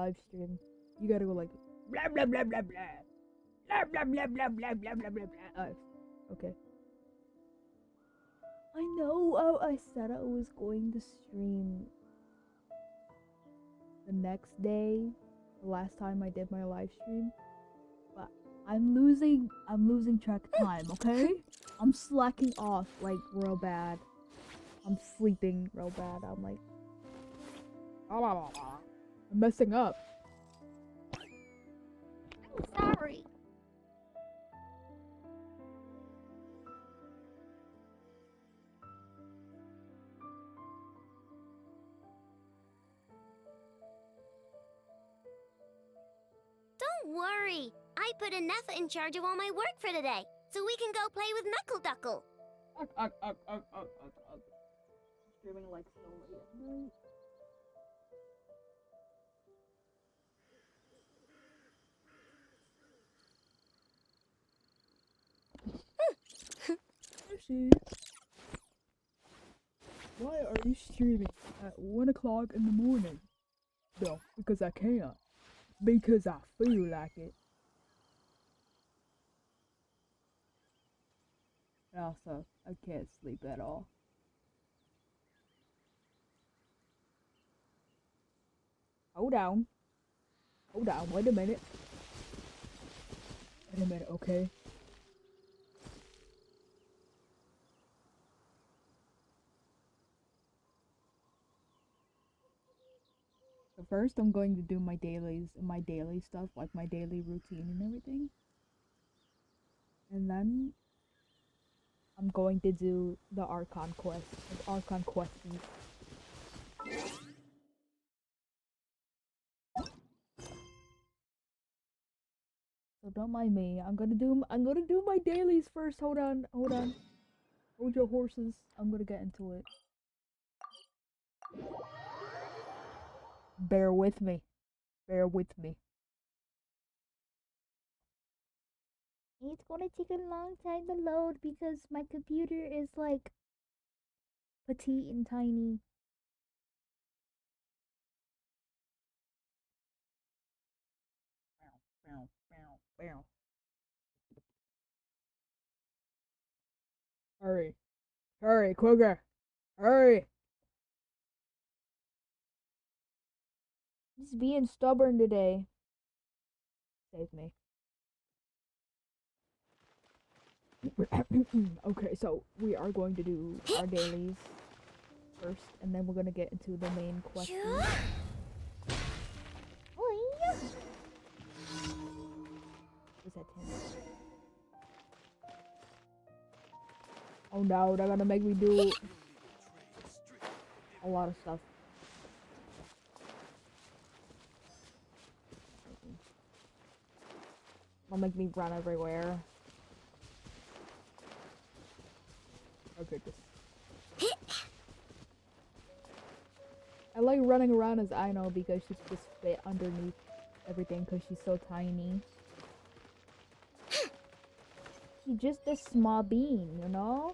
live stream, you gotta go like blah blah blah blah blah blah blah blah blah blah blah blah blah blah. Okay. I know. I said I was going to stream the next day, the last time I did my live stream, but I'm losing track of time. Okay, I'm slacking off like real bad. I'm sleeping real bad. I'm like, I'm messing up. I'm sorry. Don't worry. I put Anefa in charge of all my work for today, so we can go play with Knuckle Duckle. Streaming like so late at night. Lucy, why are you streaming at 1 o'clock in the morning? No, because I can't. Because I feel like it. And also, I can't sleep at all. Hold on. Wait a minute. Okay? So first, I'm going to do my daily stuff, like my daily routine and everything. And then I'm going to do the Archon questions. So don't mind me. I'm gonna do my dailies first. Hold on. Hold your horses. I'm gonna get into it. Bear with me. It's gonna take a long time to load because my computer is like petite and tiny. Hurry, quicker. Hurry. Just being stubborn today. Save me. Okay, so we are going to do our dailies first, and then we're gonna get into the main questions. Is that 10? Oh no, they're gonna make me do a lot of stuff. They'll make me run everywhere. Okay, I like running around as Ino because she just fit underneath everything because she's so tiny. She's just a small bean, you know?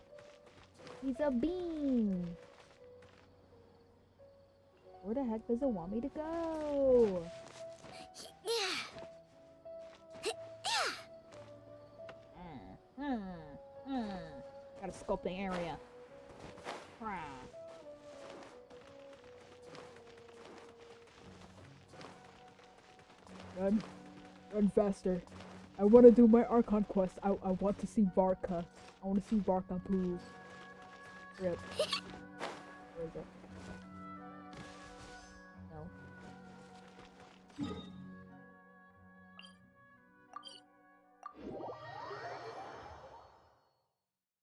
He's a bean. Where the heck does it want me to go? Gotta scope the area. Run faster. I want to do my Archon quest. I want to see Varka. I want to see Varka poo. Rip. Where is it? No.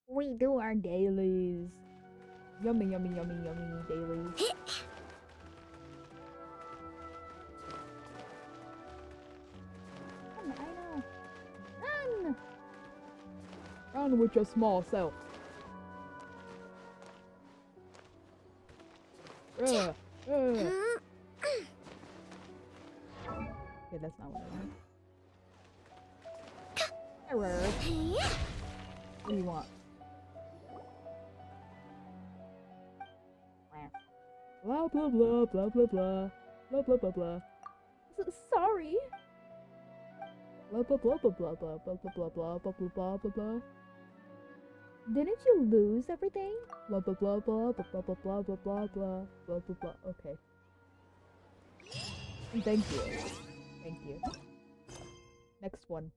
We do our dailies. Yummy dailies. Run with your small self. Okay, that's not what I want. Error. What do you want? Blah blah blah blah blah blah blah blah blah blah. Sorry. Blah blah blah blah blah blah blah blah blah blah blah blah blah. Didn't you lose everything? Blah blah blah blah blah blah blah blah blah blah blah blah blah blah. Okay. Thank you. Thank you. Next one.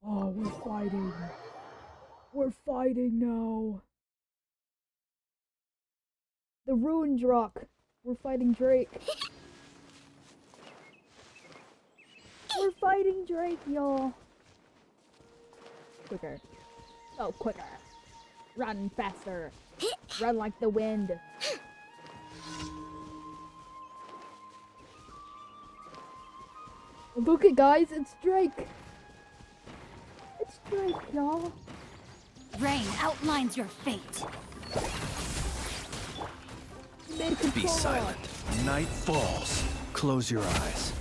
Oh, we're fighting. We're fighting now. The Ruined Rock. We're fighting Drake. We're fighting Drake, y'all. Quicker. Oh, quicker. Run faster. Run like the wind. Look it, guys. It's Drake. It's Drake, y'all. Rain outlines your fate. Be silent. Night falls. Close your eyes.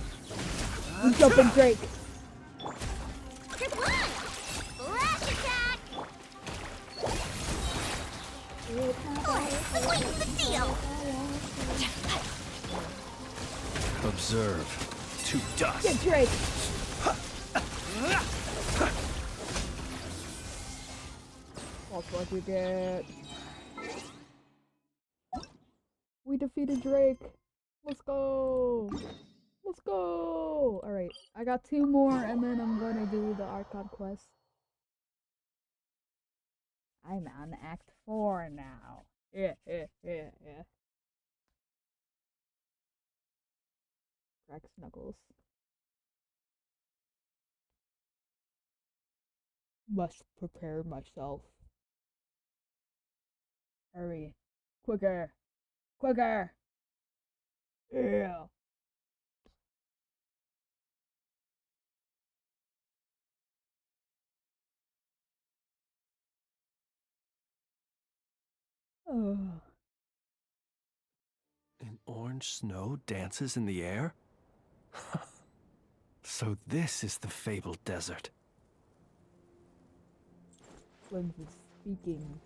I'm jumping Drake. Triple one! Flash attack! What's the deal? Observe. To dust. Get Drake. That's what you get. We defeated Drake. Let's go. Let's go. Alright, I got 2 more and then I'm gonna do the Archon quest. I'm on Act 4 now. Yeah. Crack Snuggles. Must prepare myself. Hurry. Quicker. Quicker. Yeah. Oh. An orange snow dances in the air? So this is the fabled desert. Lens is speaking.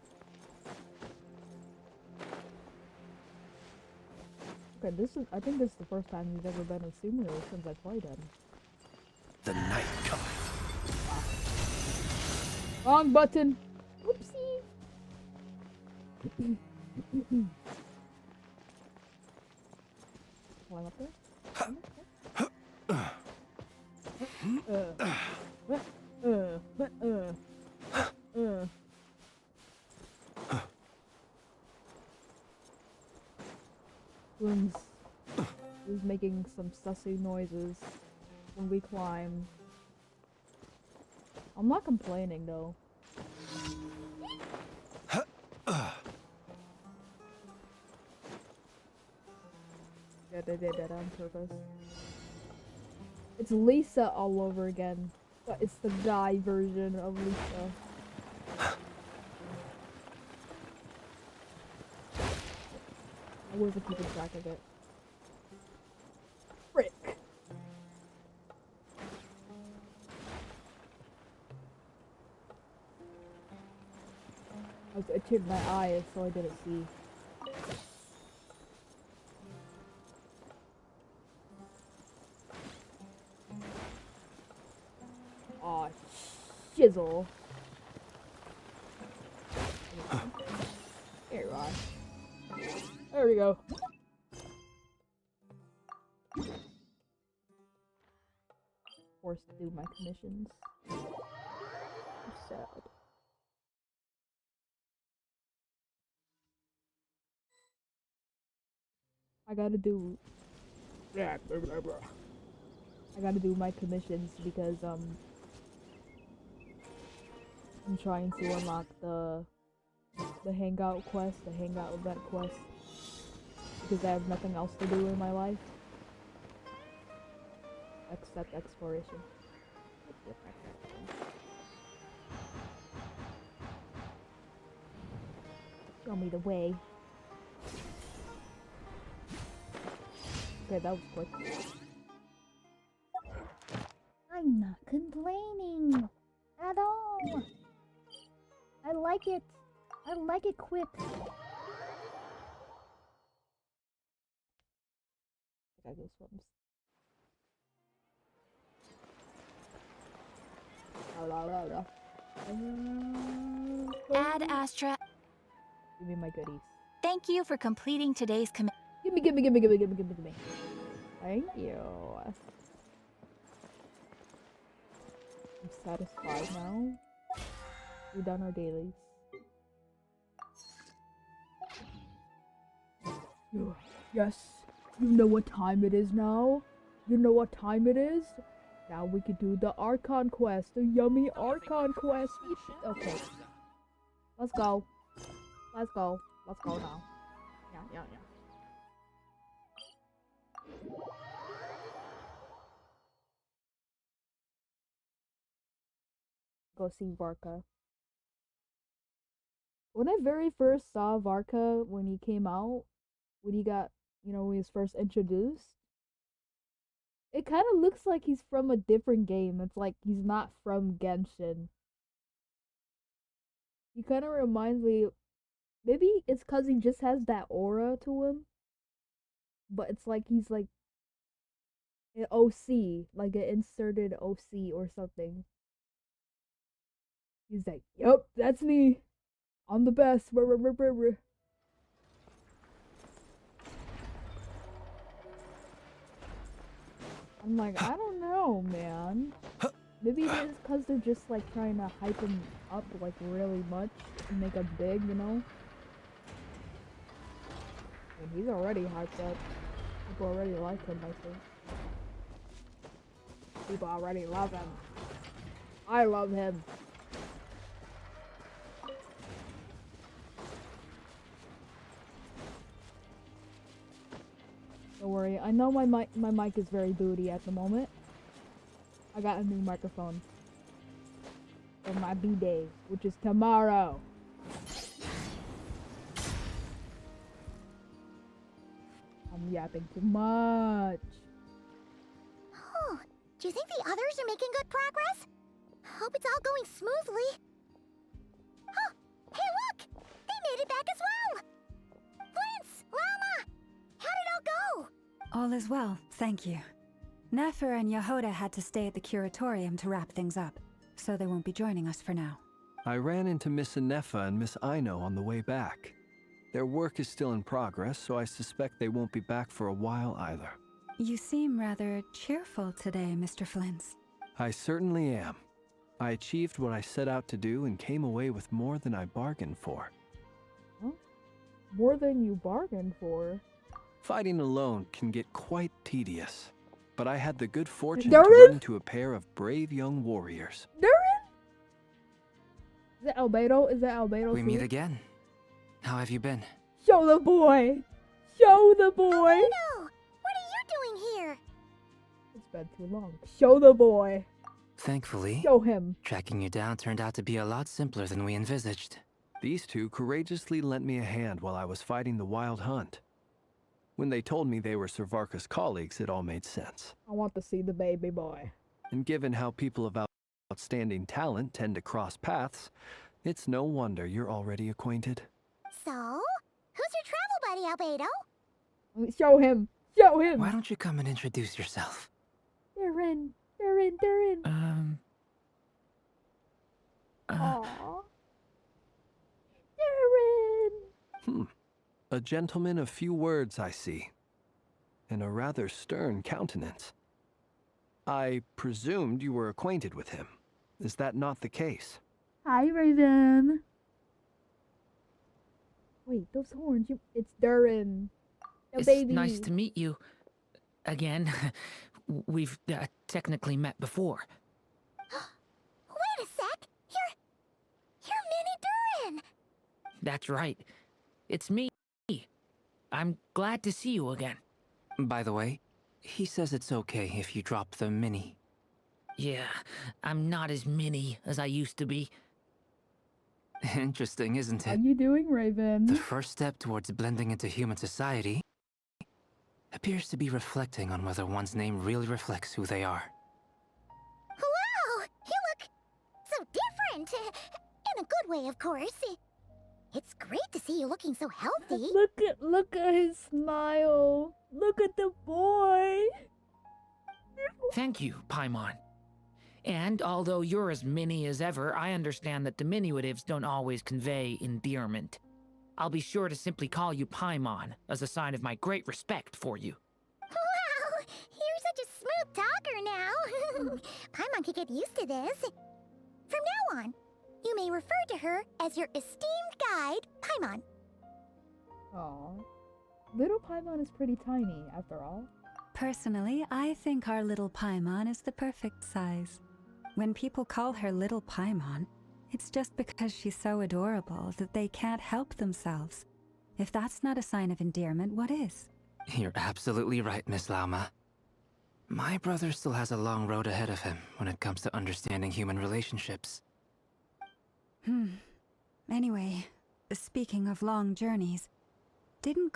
Okay, I think this is the first time he's ever been a Sumeru since I played him. The night cometh. Wrong button! Oopsie! Climb up there? Climb up there? Bloom's is making some sussy noises when we climb. I'm not complaining though. Yeah, they did that on purpose. It's Lisa all over again, but it's the guy version of Lisa. I wasn't keeping track of it. Frick! I was itching my eyes so I didn't see. Aw, shizzle. There you are. There we go. Forced to do my commissions. I'm sad. I gotta do my commissions because I'm trying to unlock the hangout quest, the hangout event quest, because I have nothing else to do in my life except exploration. Show me the way. Okay, that was quick. I'm not complaining at all. I like it. I like it quick. I got goosebumps. Ad Astra. Give me my goodies. Thank you for completing today's command. Gimme. Thank you. I'm satisfied now. We've done our dailies. Yes. You know what time it is now? You know what time it is? Now we can do the Archon quest. The yummy Archon quest. Okay. Let's go. Let's go. Let's go now. Yeah. Go see Varka. When I very first saw Varka when he came out, when he got, when he was first introduced, it kind of looks like he's from a different game. It's like he's not from Genshin. He kind of reminds me, maybe it's because he just has that aura to him, but it's like he's like an OC, like an inserted OC or something. He's like, yup, that's me. I'm the best. I'm like, I don't know, man. Maybe it is because they're just like trying to hype him up like really much and make him big, And he's already hyped up. People already like him, I think. People already love him. I love him. Don't worry, I know my mic is very booty at the moment. I got a new microphone for my B-day, which is tomorrow. I'm yapping too much. Oh, do you think the others are making good progress? Hope it's all going smoothly. Oh, hey look! They made it back as well! Flintz! Lama! How did it all go? All is well, thank you. Nefer and Yehoda had to stay at the curatorium to wrap things up, so they won't be joining us for now. I ran into Miss Anefa and Miss Aino on the way back. Their work is still in progress, so I suspect they won't be back for a while either. You seem rather cheerful today, Mr. Flintz. I certainly am. I achieved what I set out to do and came away with more than I bargained for. Huh? More than you bargained for? Fighting alone can get quite tedious, but I had the good fortune Darren? to run into a pair of brave young warriors. Darren? Is that Albedo? Is that Albedo? We meet again. How have you been? Show the boy! Show the boy! No! What are you doing here? It's been too long. Show the boy! Thankfully, Show him! tracking you down turned out to be a lot simpler than we envisaged. These two courageously lent me a hand while I was fighting the wild hunt. When they told me they were Sir Varka's colleagues, it all made sense. I want to see the baby boy. And given how people of outstanding talent tend to cross paths, it's no wonder you're already acquainted. So, who's your travel buddy, Albedo? Show him! Show him! Why don't you come and introduce yourself? Darren! Aww. Darren! A gentleman of few words, I see. And a rather stern countenance. I presumed you were acquainted with him. Is that not the case? Hi, Raven. Wait, those horns. It's Darren. The It's baby. nice to meet you. Again. We've technically met before. Wait a sec! You're Mini Durin! That's right. It's me. I'm glad to see you again. By the way, he says it's okay if you drop the mini. Yeah, I'm not as mini as I used to be. Interesting, isn't How it? you doing, Raven? The first step towards blending into human society appears to be reflecting on whether one's name really reflects who they are. Wow! You look so different! In a good way, of course. It's great to see you looking so healthy. Look at his smile. Look at the boy. Thank you, Paimon. And although you're as mini as ever, I understand that diminutives don't always convey endearment. I'll be sure to simply call you Paimon as a sign of my great respect for you. Wow, you're such a smooth talker now. Paimon could get used to this. From now on, you may refer to her as your esteemed guide, Paimon. Aw. Little Paimon is pretty tiny, after all. Personally, I think our little Paimon is the perfect size. When people call her Little Paimon, it's just because she's so adorable that they can't help themselves. If that's not a sign of endearment, what is? You're absolutely right, Miss Lauma. My brother still has a long road ahead of him when it comes to understanding human relationships. Anyway, speaking of long journeys, didn't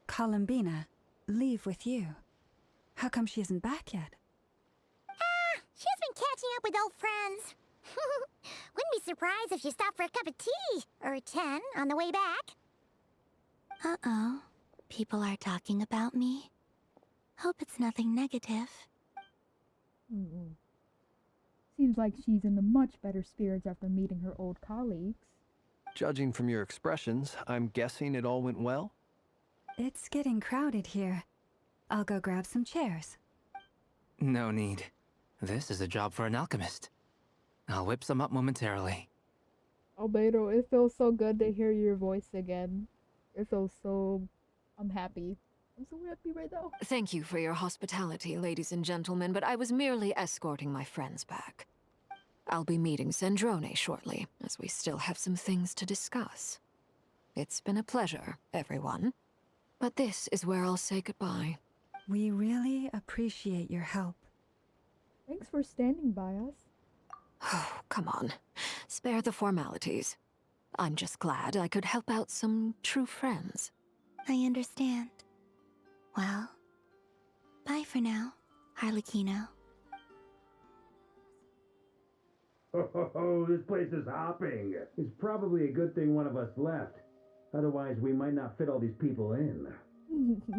Columbina, leave with you? How come she isn't back yet? She's been catching up with old friends. Wouldn't be surprised if she stopped for a cup of tea or 10 on the way back. Uh-oh. People are talking about me. Hope it's nothing negative. Seems like she's in the much better spirits after meeting her old colleagues. Judging from your expressions, I'm guessing it all went well? It's getting crowded here. I'll go grab some chairs. No need. This is a job for an alchemist. I'll whip some up momentarily. Albedo, it feels so good to hear your voice again. It feels so... I'm happy. I'm so happy right now. Thank you for your hospitality, ladies and gentlemen, but I was merely escorting my friends back. I'll be meeting Sandrone shortly, as we still have some things to discuss. It's been a pleasure, everyone. But this is where I'll say goodbye. We really appreciate your help. Thanks for standing by us. Oh, come on. Spare the formalities. I'm just glad I could help out some true friends. I understand. Well, bye for now, Harlequino. Oh, this place is hopping. It's probably a good thing one of us left. Otherwise, we might not fit all these people in.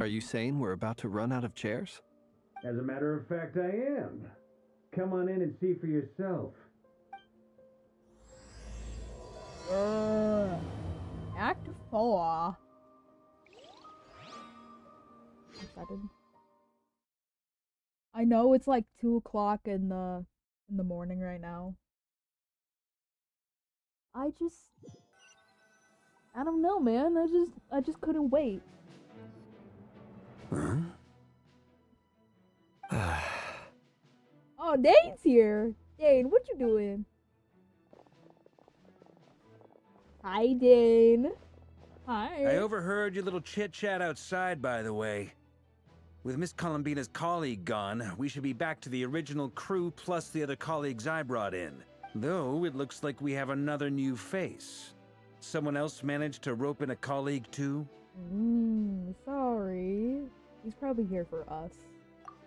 Are you saying we're about to run out of chairs? As a matter of fact, I am. Come on in and see for yourself. Act 4. Excited. I know it's like 2 o'clock in the morning right now. I don't know, man. I just couldn't wait. Huh? Oh, Dane's here. Dane, what you doing? Hi, Dane. Hi. I overheard your little chit-chat outside, by the way. With Miss Columbina's colleague gone, we should be back to the original crew plus the other colleagues I brought in. Though, it looks like we have another new face. Someone else managed to rope in a colleague too? Sorry. He's probably here for us.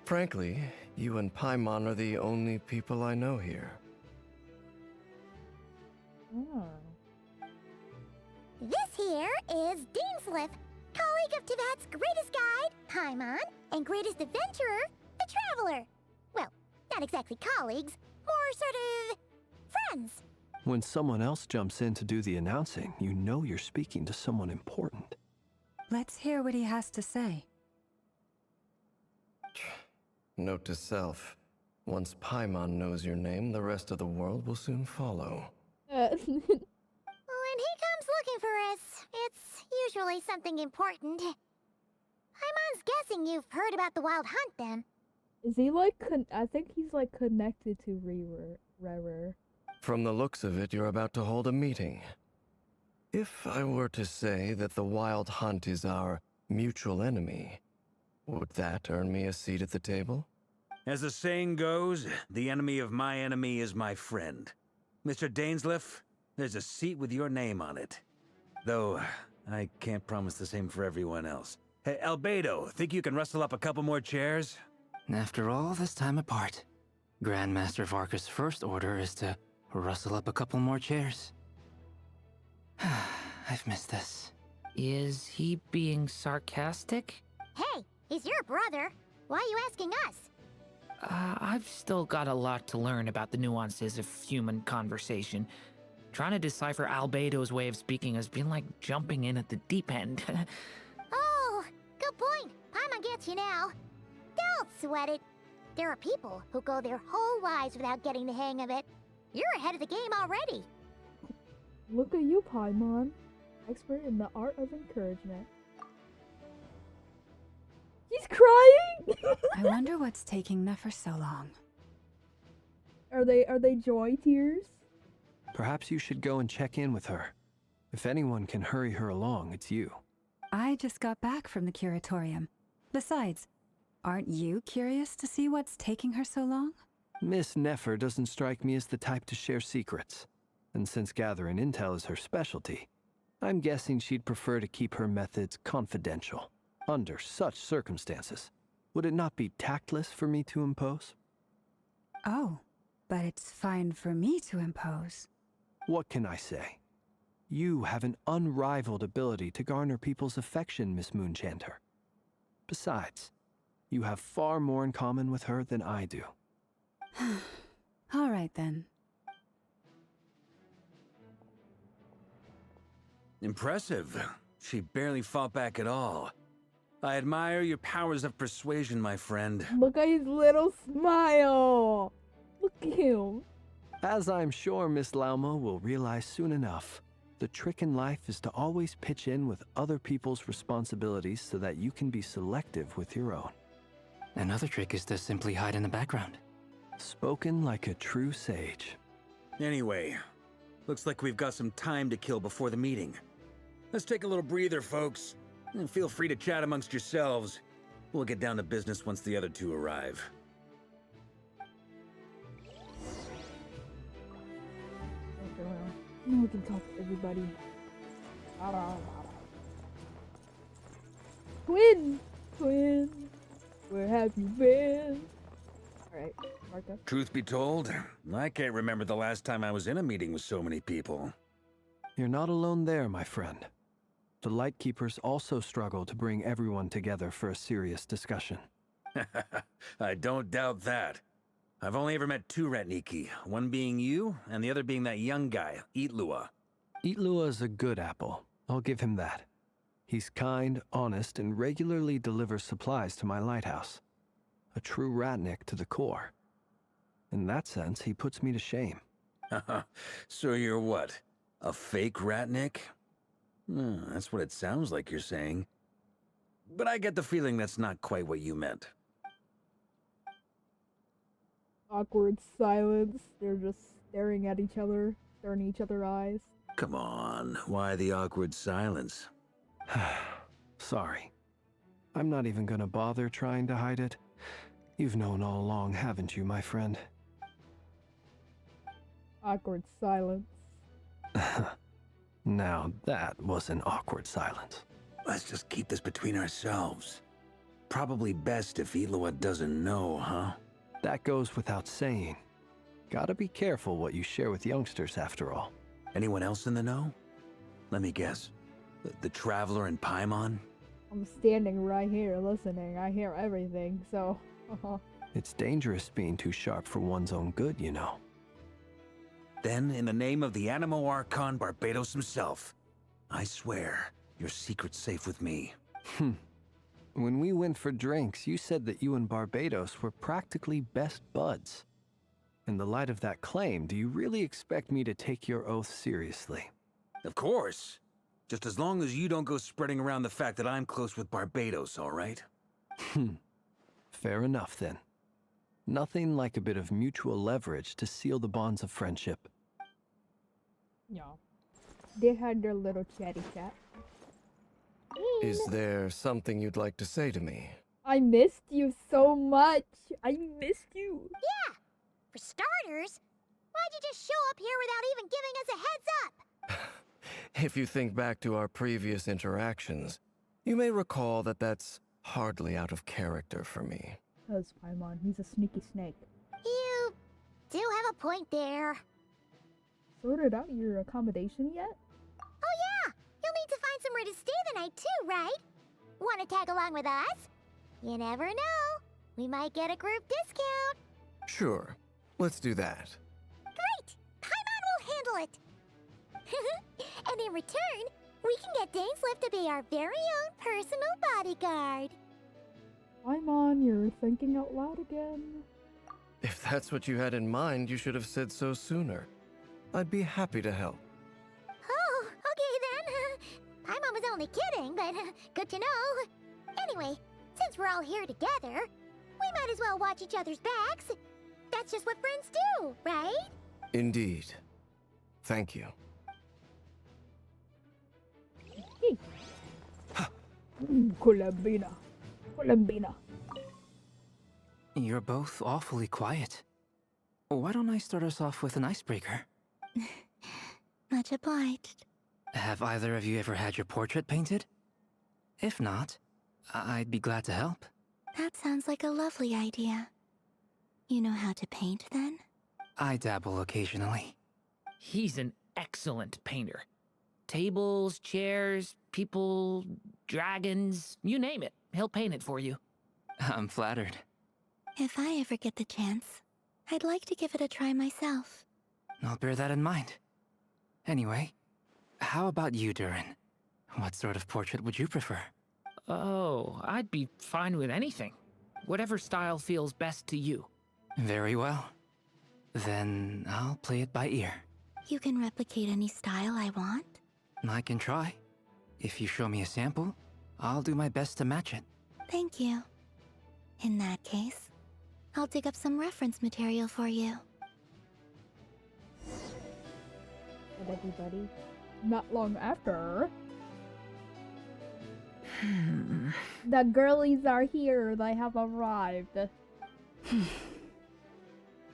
Frankly, you and Paimon are the only people I know here. Oh. This here is Deanslip, colleague of Tibet's greatest guide, Paimon, and greatest adventurer, the Traveler. Well, not exactly colleagues, more sort of friends. When someone else jumps in to do the announcing, you know you're speaking to someone important. Let's hear what he has to say. Note to self. Once Paimon knows your name, the rest of the world will soon follow. When he comes looking for us, it's usually something important. Paimon's guessing you've heard about the Wild Hunt, then. Is he like, I think he's like connected to Rerir. From the looks of it, you're about to hold a meeting. If I were to say that the Wild Hunt is our mutual enemy, would that earn me a seat at the table? As the saying goes, the enemy of my enemy is my friend. Mr. Dainsleif, there's a seat with your name on it. Though, I can't promise the same for everyone else. Hey, Albedo, think you can rustle up a couple more chairs? After all this time apart, Grandmaster Varka's first order is to rustle up a couple more chairs. I've missed this. Is he being sarcastic? Hey, he's your brother. Why are you asking us? I've still got a lot to learn about the nuances of human conversation. Trying to decipher Albedo's way of speaking has been like jumping in at the deep end. Oh, good point. Paimon gets you now. Don't sweat it. There are people who go their whole lives without getting the hang of it. You're ahead of the game already. Look at you, Paimon. Expert in the art of encouragement. He's crying! I wonder what's taking Nefer so long. Are they joy tears? Perhaps you should go and check in with her. If anyone can hurry her along, it's you. I just got back from the curatorium. Besides, aren't you curious to see what's taking her so long? Miss Nefer doesn't strike me as the type to share secrets. And since gathering intel is her specialty, I'm guessing she'd prefer to keep her methods confidential. Under such circumstances, would it not be tactless for me to impose? Oh, but it's fine for me to impose. What can I say? You have an unrivaled ability to garner people's affection, Miss Moonchanter. Besides, you have far more in common with her than I do. All right then. Impressive. She barely fought back at all. I admire your powers of persuasion, my friend. Look at his little smile. Look at him. As I'm sure Miss Lauma will realize soon enough, the trick in life is to always pitch in with other people's responsibilities so that you can be selective with your own. Another trick is to simply hide in the background. Spoken like a true sage. Anyway, looks like we've got some time to kill before the meeting. Let's take a little breather, folks. And feel free to chat amongst yourselves. We'll get down to business once the other two arrive. No one can talk to everybody. Twin! Twin! Where have you been? Alright, Martha. Truth be told, I can't remember the last time I was in a meeting with so many people. You're not alone there, my friend. The Lightkeepers also struggle to bring everyone together for a serious discussion. I don't doubt that. I've only ever met two Retniki, one being you, and the other being that young guy, Eatlua. Eatlua is a good apple. I'll give him that. He's kind, honest, and regularly delivers supplies to my lighthouse. A true Ratnik to the core. In that sense, he puts me to shame. So you're what? A fake Ratnik? That's what it sounds like you're saying. But I get the feeling that's not quite what you meant. Awkward silence. They're just staring at each other, staring each other eyes. Come on, why the awkward silence? Sorry. I'm not even gonna bother trying to hide it. You've known all along, haven't you, my friend? Awkward silence. Now that was an awkward silence. Let's just keep this between ourselves. Probably best if Eatlua doesn't know, huh? That goes without saying. Gotta be careful what you share with youngsters, after all. Anyone else in the know? Let me guess. The Traveler and Paimon? I'm standing right here listening. I hear everything, so... It's dangerous being too sharp for one's own good, you know. Then, in the name of the Animo Archon Barbados himself, I swear, your secret's safe with me. When we went for drinks, you said that you and Barbados were practically best buds. In the light of that claim, do you really expect me to take your oath seriously? Of course. Just as long as you don't go spreading around the fact that I'm close with Barbados, all right? Fair enough, then. Nothing like a bit of mutual leverage to seal the bonds of friendship. Yeah. They had their little chatty chat. Is there something you'd like to say to me? I missed you so much. I missed you. Yeah. For starters, why'd you just show up here without even giving us a heads up? If you think back to our previous interactions, you may recall that that's hardly out of character for me. Because Paimon, he's a sneaky snake. You do have a point there. Sorted out your accommodation yet? Oh yeah! You'll need to find somewhere to stay the night too, right? Want to tag along with us? You never know. We might get a group discount. Sure, let's do that. Great! Paimon will handle it. And in return, we can get Dainslift to be our very own personal bodyguard. Paimon, you're thinking out loud again. If that's what you had in mind, you should have said so sooner. I'd be happy to help. Oh, okay then. Paimon was only kidding, but good to know. Anyway, since we're all here together, we might as well watch each other's backs. That's just what friends do, right? Indeed. Thank you. Columbina. Columbina. You're both awfully quiet. Why don't I start us off with an icebreaker? Much obliged. Have either of you ever had your portrait painted? If not, I'd be glad to help. That sounds like a lovely idea. You know how to paint, then? I dabble occasionally. He's an excellent painter. Tables, chairs, people, dragons, you name it. He'll paint it for you. I'm flattered. If I ever get the chance, I'd like to give it a try myself. I'll bear that in mind. Anyway, how about you, Durin? What sort of portrait would you prefer? Oh, I'd be fine with anything. Whatever style feels best to you. Very well. Then I'll play it by ear. You can replicate any style I want? I can try. If you show me a sample, I'll do my best to match it. Thank you. In that case, I'll dig up some reference material for you. And everybody, not long after, the girlies are here. They have arrived.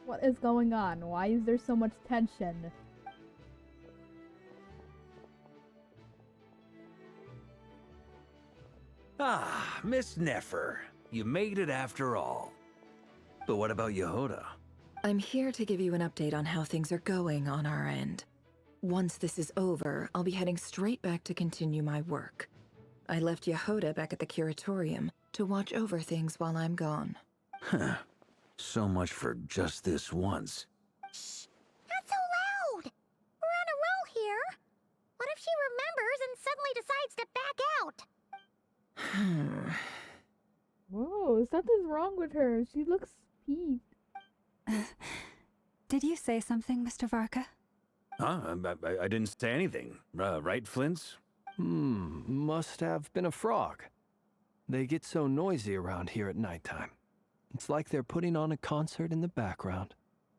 What is going on? Why is there so much tension? Ah, Miss Nefer. You made it after all. But what about Yehoda? I'm here to give you an update on how things are going on our end. Once this is over, I'll be heading straight back to continue my work. I left Yehoda back at the curatorium to watch over things while I'm gone. Huh. So much for just this once. Shh! Not so loud! We're on a roll here. What if she remembers and suddenly decides to back out? Whoa, something's wrong with her. She looks peeved. Did you say something, Mr. Varka? Huh? I didn't say anything. Right, Flint's? Must have been a frog. They get so noisy around here at nighttime. It's like they're putting on a concert in the background.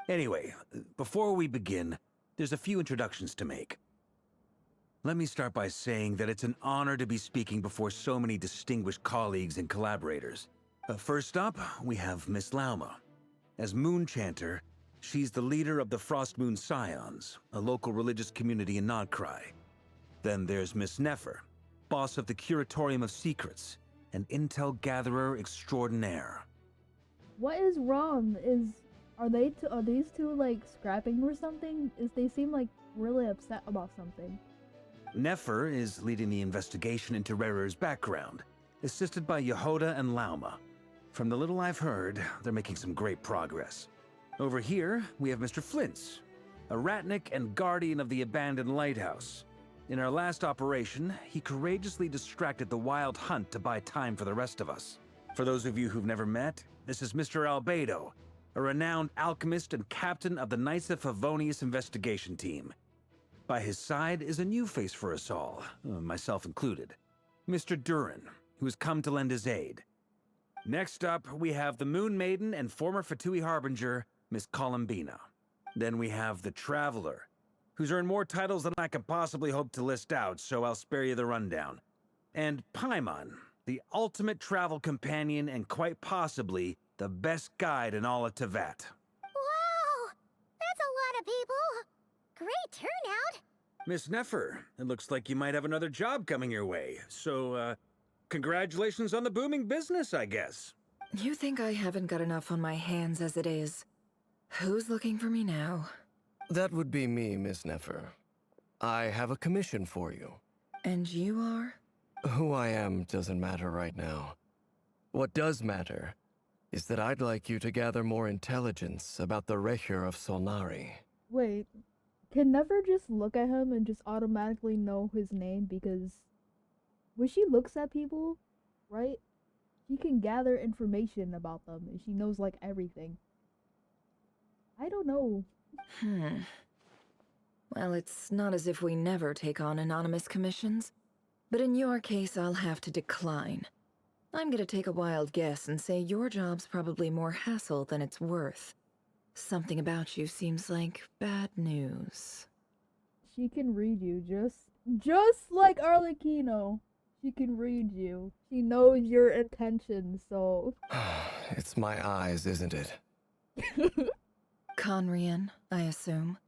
Anyway, before we begin, there's a few introductions to make. Let me start by saying that it's an honor to be speaking before so many distinguished colleagues and collaborators. First up, we have Miss Lauma. As Moon Chanter, she's the leader of the Frost Moon Scions, a local religious community in Nodcry. Then there's Miss Nefer, boss of the Curatorium of Secrets, an intel gatherer extraordinaire. What is wrong? Are these two like scrapping or something? They seem like really upset about something. Nefer is leading the investigation into Rerir's background, assisted by Yehoda and Lauma. From the little I've heard, they're making some great progress. Over here, we have Mr. Flint's, a ratnik and guardian of the abandoned lighthouse. In our last operation, he courageously distracted the wild hunt to buy time for the rest of us. For those of you who've never met, this is Mr. Albedo, a renowned alchemist and captain of the Knights of Favonius investigation team. By his side is a new face for us all, myself included, Mr. Durin, who has come to lend his aid. Next up, we have the Moon Maiden and former Fatui Harbinger, Miss Columbina. Then we have the Traveler, who's earned more titles than I can possibly hope to list out, so I'll spare you the rundown. And Paimon, the ultimate travel companion and quite possibly the best guide in all of Tevat. Wow! That's a lot of people! Great turnout! Miss Nefer, it looks like you might have another job coming your way, so, congratulations on the booming business, I guess. You think I haven't got enough on my hands as it is? Who's looking for me now? That would be me, Miss Nefer. I have a commission for you. And you are? Who I am doesn't matter right now. What does matter is that I'd like you to gather more intelligence about the Rerir of Solnari. Wait, can Never just look at him and just automatically know his name? Because when she looks at people, right, she can gather information about them and she knows like everything. I don't know. Well, it's not as if we never take on anonymous commissions. But in your case, I'll have to decline. I'm gonna take a wild guess and say your job's probably more hassle than it's worth. Something about you seems like bad news. She can read you just like Arlecchino. She can read you. She knows your intentions, so It's my eyes, isn't it? Conrian, I assume.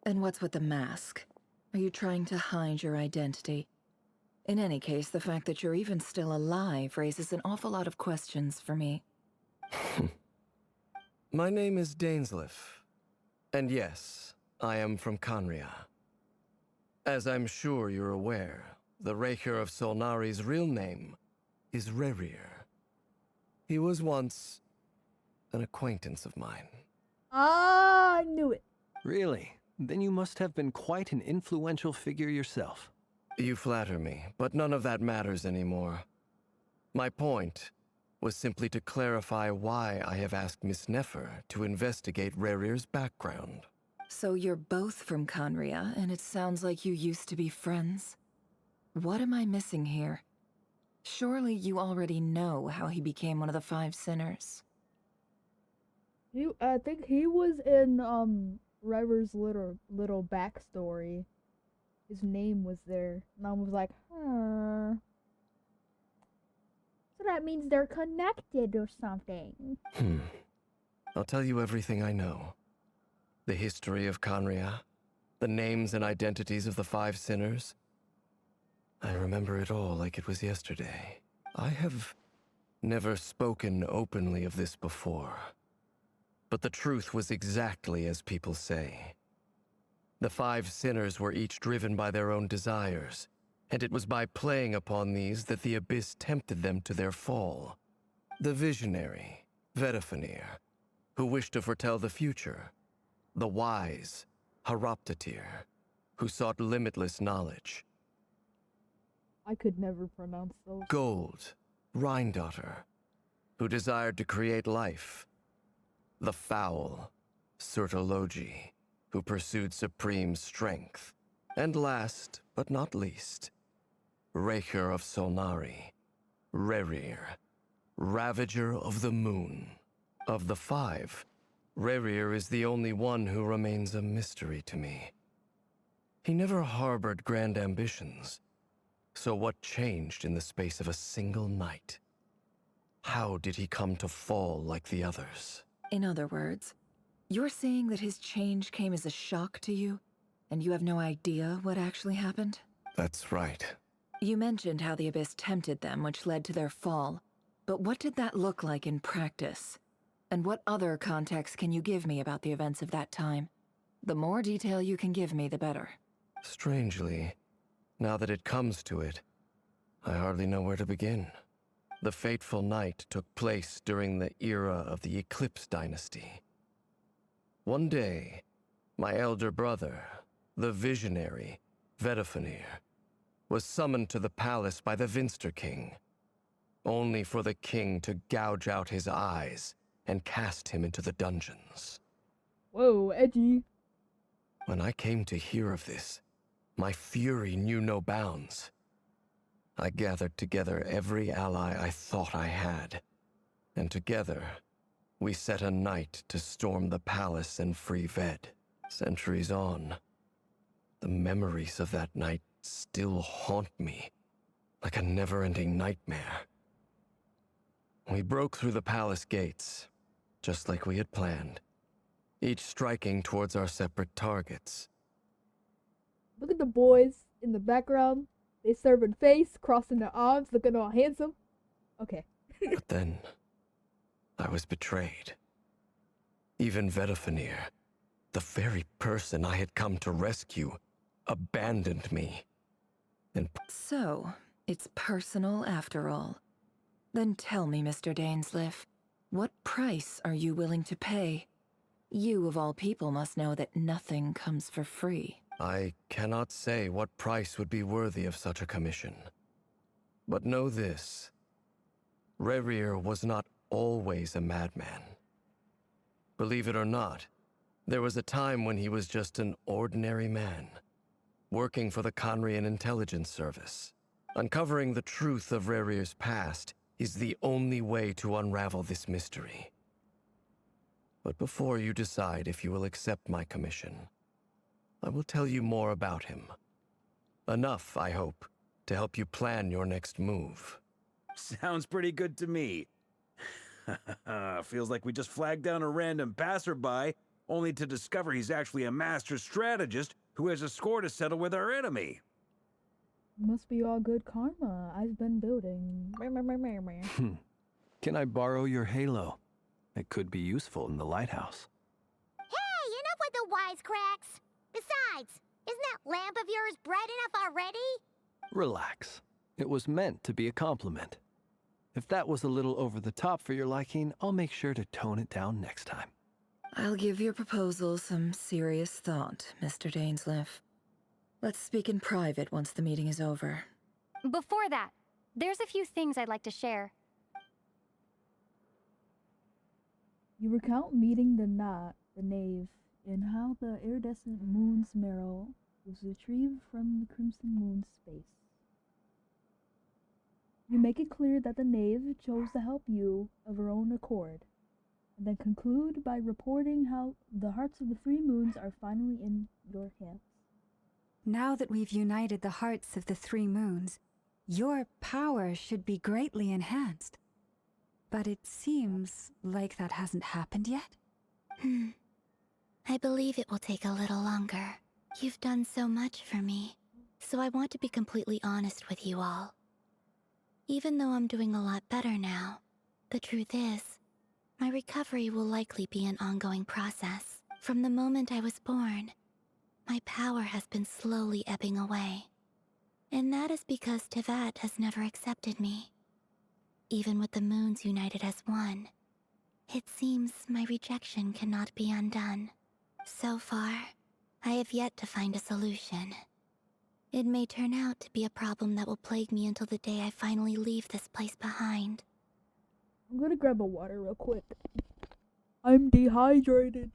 And what's with the mask? Are you trying to hide your identity? In any case, the fact that you're even still alive raises an awful lot of questions for me. My name is Dainsleif. And yes, I am from Conria. As I'm sure you're aware, the Rerir of Solnari's real name is Rerir. He was once an acquaintance of mine. ah, I knew it. Really? Then you must have been quite an influential figure yourself. You flatter me, but none of that matters anymore. My point was simply to clarify why I have asked Miss Nefer to investigate Rerir's background. So you're both from Conria, and it sounds like you used to be friends? What am I missing here? Surely you already know how he became one of the Five Sinners. I think he was in Rerir's little backstory. His name was there, and I was like, huh. So that means they're connected or something. I'll tell you everything I know. The history of Conria, the names and identities of the Five Sinners. I remember it all like it was yesterday. I have never spoken openly of this before. But the truth was exactly as people say. The Five Sinners were each driven by their own desires, and it was by playing upon these that the Abyss tempted them to their fall. The visionary, Vedifenir, who wished to foretell the future. The wise, Haroptatir, who sought limitless knowledge. I could never pronounce those. Gold, Rhindaughter, who desired to create life. The foul, Sertologi, who pursued supreme strength. And last, but not least, Rerir of Solnari, Rerir, Ravager of the Moon. Of the five, Rerir is the only one who remains a mystery to me. He never harbored grand ambitions. So what changed in the space of a single night? How did he come to fall like the others? In other words, you're saying that his change came as a shock to you, and you have no idea what actually happened? That's right. You mentioned how the Abyss tempted them, which led to their fall. But what did that look like in practice? And what other context can you give me about the events of that time? The more detail you can give me, the better. Strangely, now that it comes to it, I hardly know where to begin. The fateful night took place during the era of the Eclipse Dynasty. One day, my elder brother, the visionary, Vedifenir, was summoned to the palace by the Vinster King, only for the king to gouge out his eyes and cast him into the dungeons. Whoa, edgy. When I came to hear of this, my fury knew no bounds. I gathered together every ally I thought I had, and together, we set a night to storm the palace and free Ved. Centuries on, the memories of that night still haunt me, like a never-ending nightmare. We broke through the palace gates, just like we had planned, each striking towards our separate targets. Look at the boys in the background. They serving face, crossing their arms, looking all handsome. Okay. But then, I was betrayed. Even Vedifenir, the very person I had come to rescue, abandoned me. And So, it's personal after all. Then tell me, Mr. Dainsleif, What price are you willing to pay? You, of all people, must know that nothing comes for free. I cannot say what price would be worthy of such a commission. But know this. Rerir was not always a madman. Believe it or not, there was a time when he was just an ordinary man, working for the Conrian Intelligence Service. Uncovering the truth of Rerir's past is the only way to unravel this mystery. But before you decide if you will accept my commission, I will tell you more about him. Enough, I hope, to help you plan your next move. Sounds pretty good to me. Feels like we just flagged down a random passerby, only to discover he's actually a master strategist who has a score to settle with our enemy. Must be all good karma. I've been building. Can I borrow your halo? It could be useful in the lighthouse. Hey, enough with the wisecracks! Besides, isn't that lamp of yours bright enough already? Relax. It was meant to be a compliment. If that was a little over the top for your liking, I'll make sure to tone it down next time. I'll give your proposal some serious thought, Mr. Dainsleif. Let's speak in private once the meeting is over. Before that, there's a few things I'd like to share. You recount meeting the knave, and how the iridescent moon's marrow was retrieved from the crimson moon's space. You make it clear that the knave chose to help you of her own accord, and then conclude by reporting how the hearts of the three moons are finally in your hands. Now that we've united the hearts of the three moons, your power should be greatly enhanced. But it seems like that hasn't happened yet. I believe it will take a little longer. You've done so much for me, so I want to be completely honest with you all. Even though I'm doing a lot better now, the truth is, my recovery will likely be an ongoing process. From the moment I was born, my power has been slowly ebbing away. And that is because Tevat has never accepted me. Even with the moons united as one, it seems my rejection cannot be undone. So far, I have yet to find a solution. It may turn out to be a problem that will plague me until the day I finally leave this place behind. I'm gonna grab a water real quick. I'm dehydrated.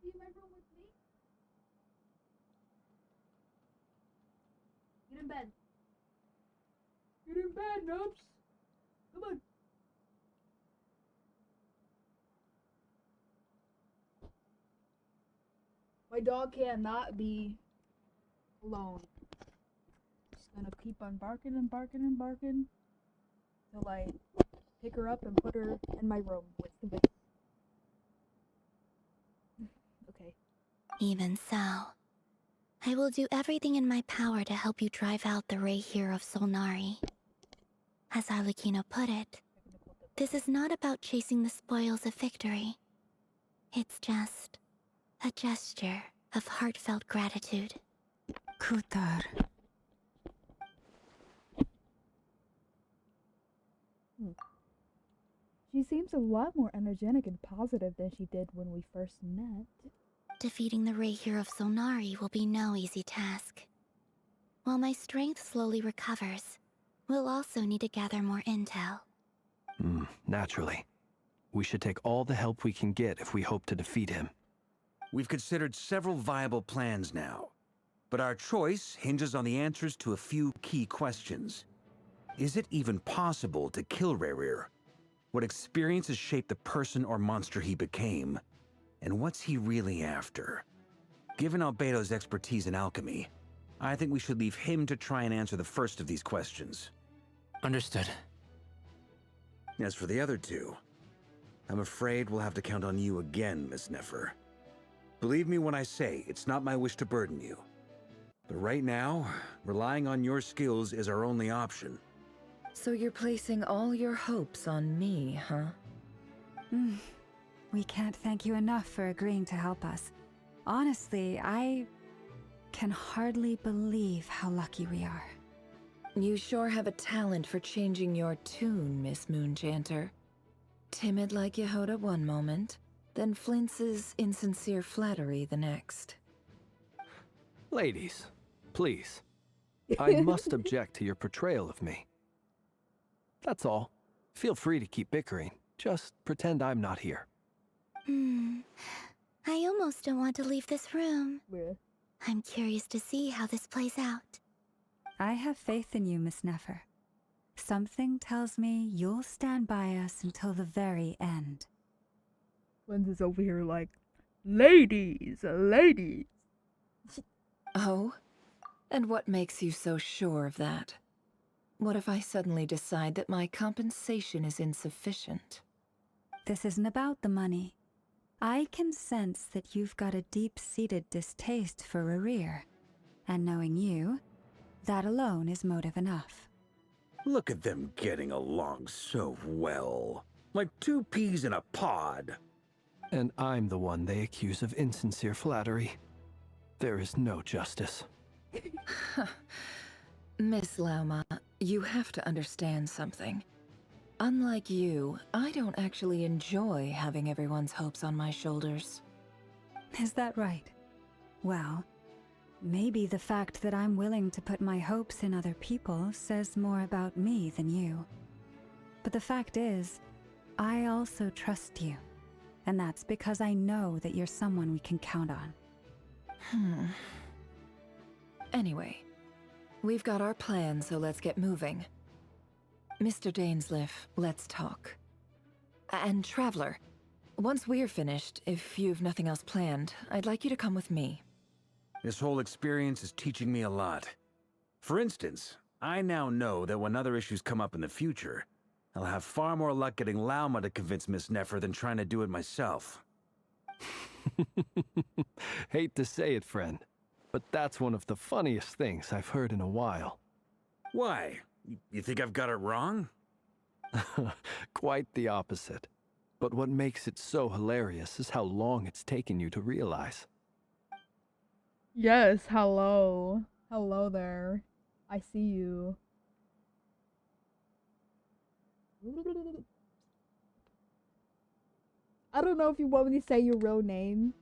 In my room with me? Get in bed. Get in bed, Nubs. Come on. My dog cannot be alone. Just gonna keep on barking and barking and barking till I pick her up and put her in my room with the bed. Okay. Even so, I will do everything in my power to help you drive out the Rerir of Solnari. As Arlecchino put it, this is not about chasing the spoils of victory. It's just a gesture of heartfelt gratitude. Kutar. She seems a lot more energetic and positive than she did when we first met. Defeating the Rerir of Solnari will be no easy task. While my strength slowly recovers, we'll also need to gather more intel. Naturally. We should take all the help we can get if we hope to defeat him. We've considered several viable plans now, but our choice hinges on the answers to a few key questions. Is it even possible to kill Rerir? What experiences shaped the person or monster he became? And what's he really after? Given Albedo's expertise in alchemy, I think we should leave him to try and answer the first of these questions. Understood. As for the other two, I'm afraid we'll have to count on you again, Miss Nefer. Believe me when I say it's not my wish to burden you. But right now, relying on your skills is our only option. So you're placing all your hopes on me, huh? We can't thank you enough for agreeing to help us. Honestly, I can hardly believe how lucky we are. You sure have a talent for changing your tune, Miss Moonchanter. Timid like Yehoda one moment, then flinches insincere flattery the next. Ladies, please. I must object to your portrayal of me. That's all. Feel free to keep bickering. Just pretend I'm not here. I almost don't want to leave this room. Yeah. I'm curious to see how this plays out. I have faith in you, Miss Nefer. Something tells me you'll stand by us until the very end. Lens is over here like, ladies, ladies. Oh? And what makes you so sure of that? What if I suddenly decide that my compensation is insufficient? This isn't about the money. I can sense that you've got a deep-seated distaste for Rerir. And knowing you, that alone is motive enough. Look at them getting along so well. Like two peas in a pod. And I'm the one they accuse of insincere flattery. There is no justice. Miss Lauma, you have to understand something. Unlike you, I don't actually enjoy having everyone's hopes on my shoulders. Is that right? Well, maybe the fact that I'm willing to put my hopes in other people says more about me than you. But the fact is, I also trust you. And that's because I know that you're someone we can count on. Anyway, we've got our plan, so let's get moving. Mr. Dainsleif, let's talk. And Traveler, once we're finished, if you've nothing else planned, I'd like you to come with me. This whole experience is teaching me a lot. For instance, I now know that when other issues come up in the future, I'll have far more luck getting Lauma to convince Miss Nefer than trying to do it myself. Hate to say it, friend, but that's one of the funniest things I've heard in a while. Why? You think I've got it wrong? Quite the opposite. But what makes it so hilarious is how long it's taken you to realize. Yes, hello. Hello there. I see you. I don't know if you want me to say your real name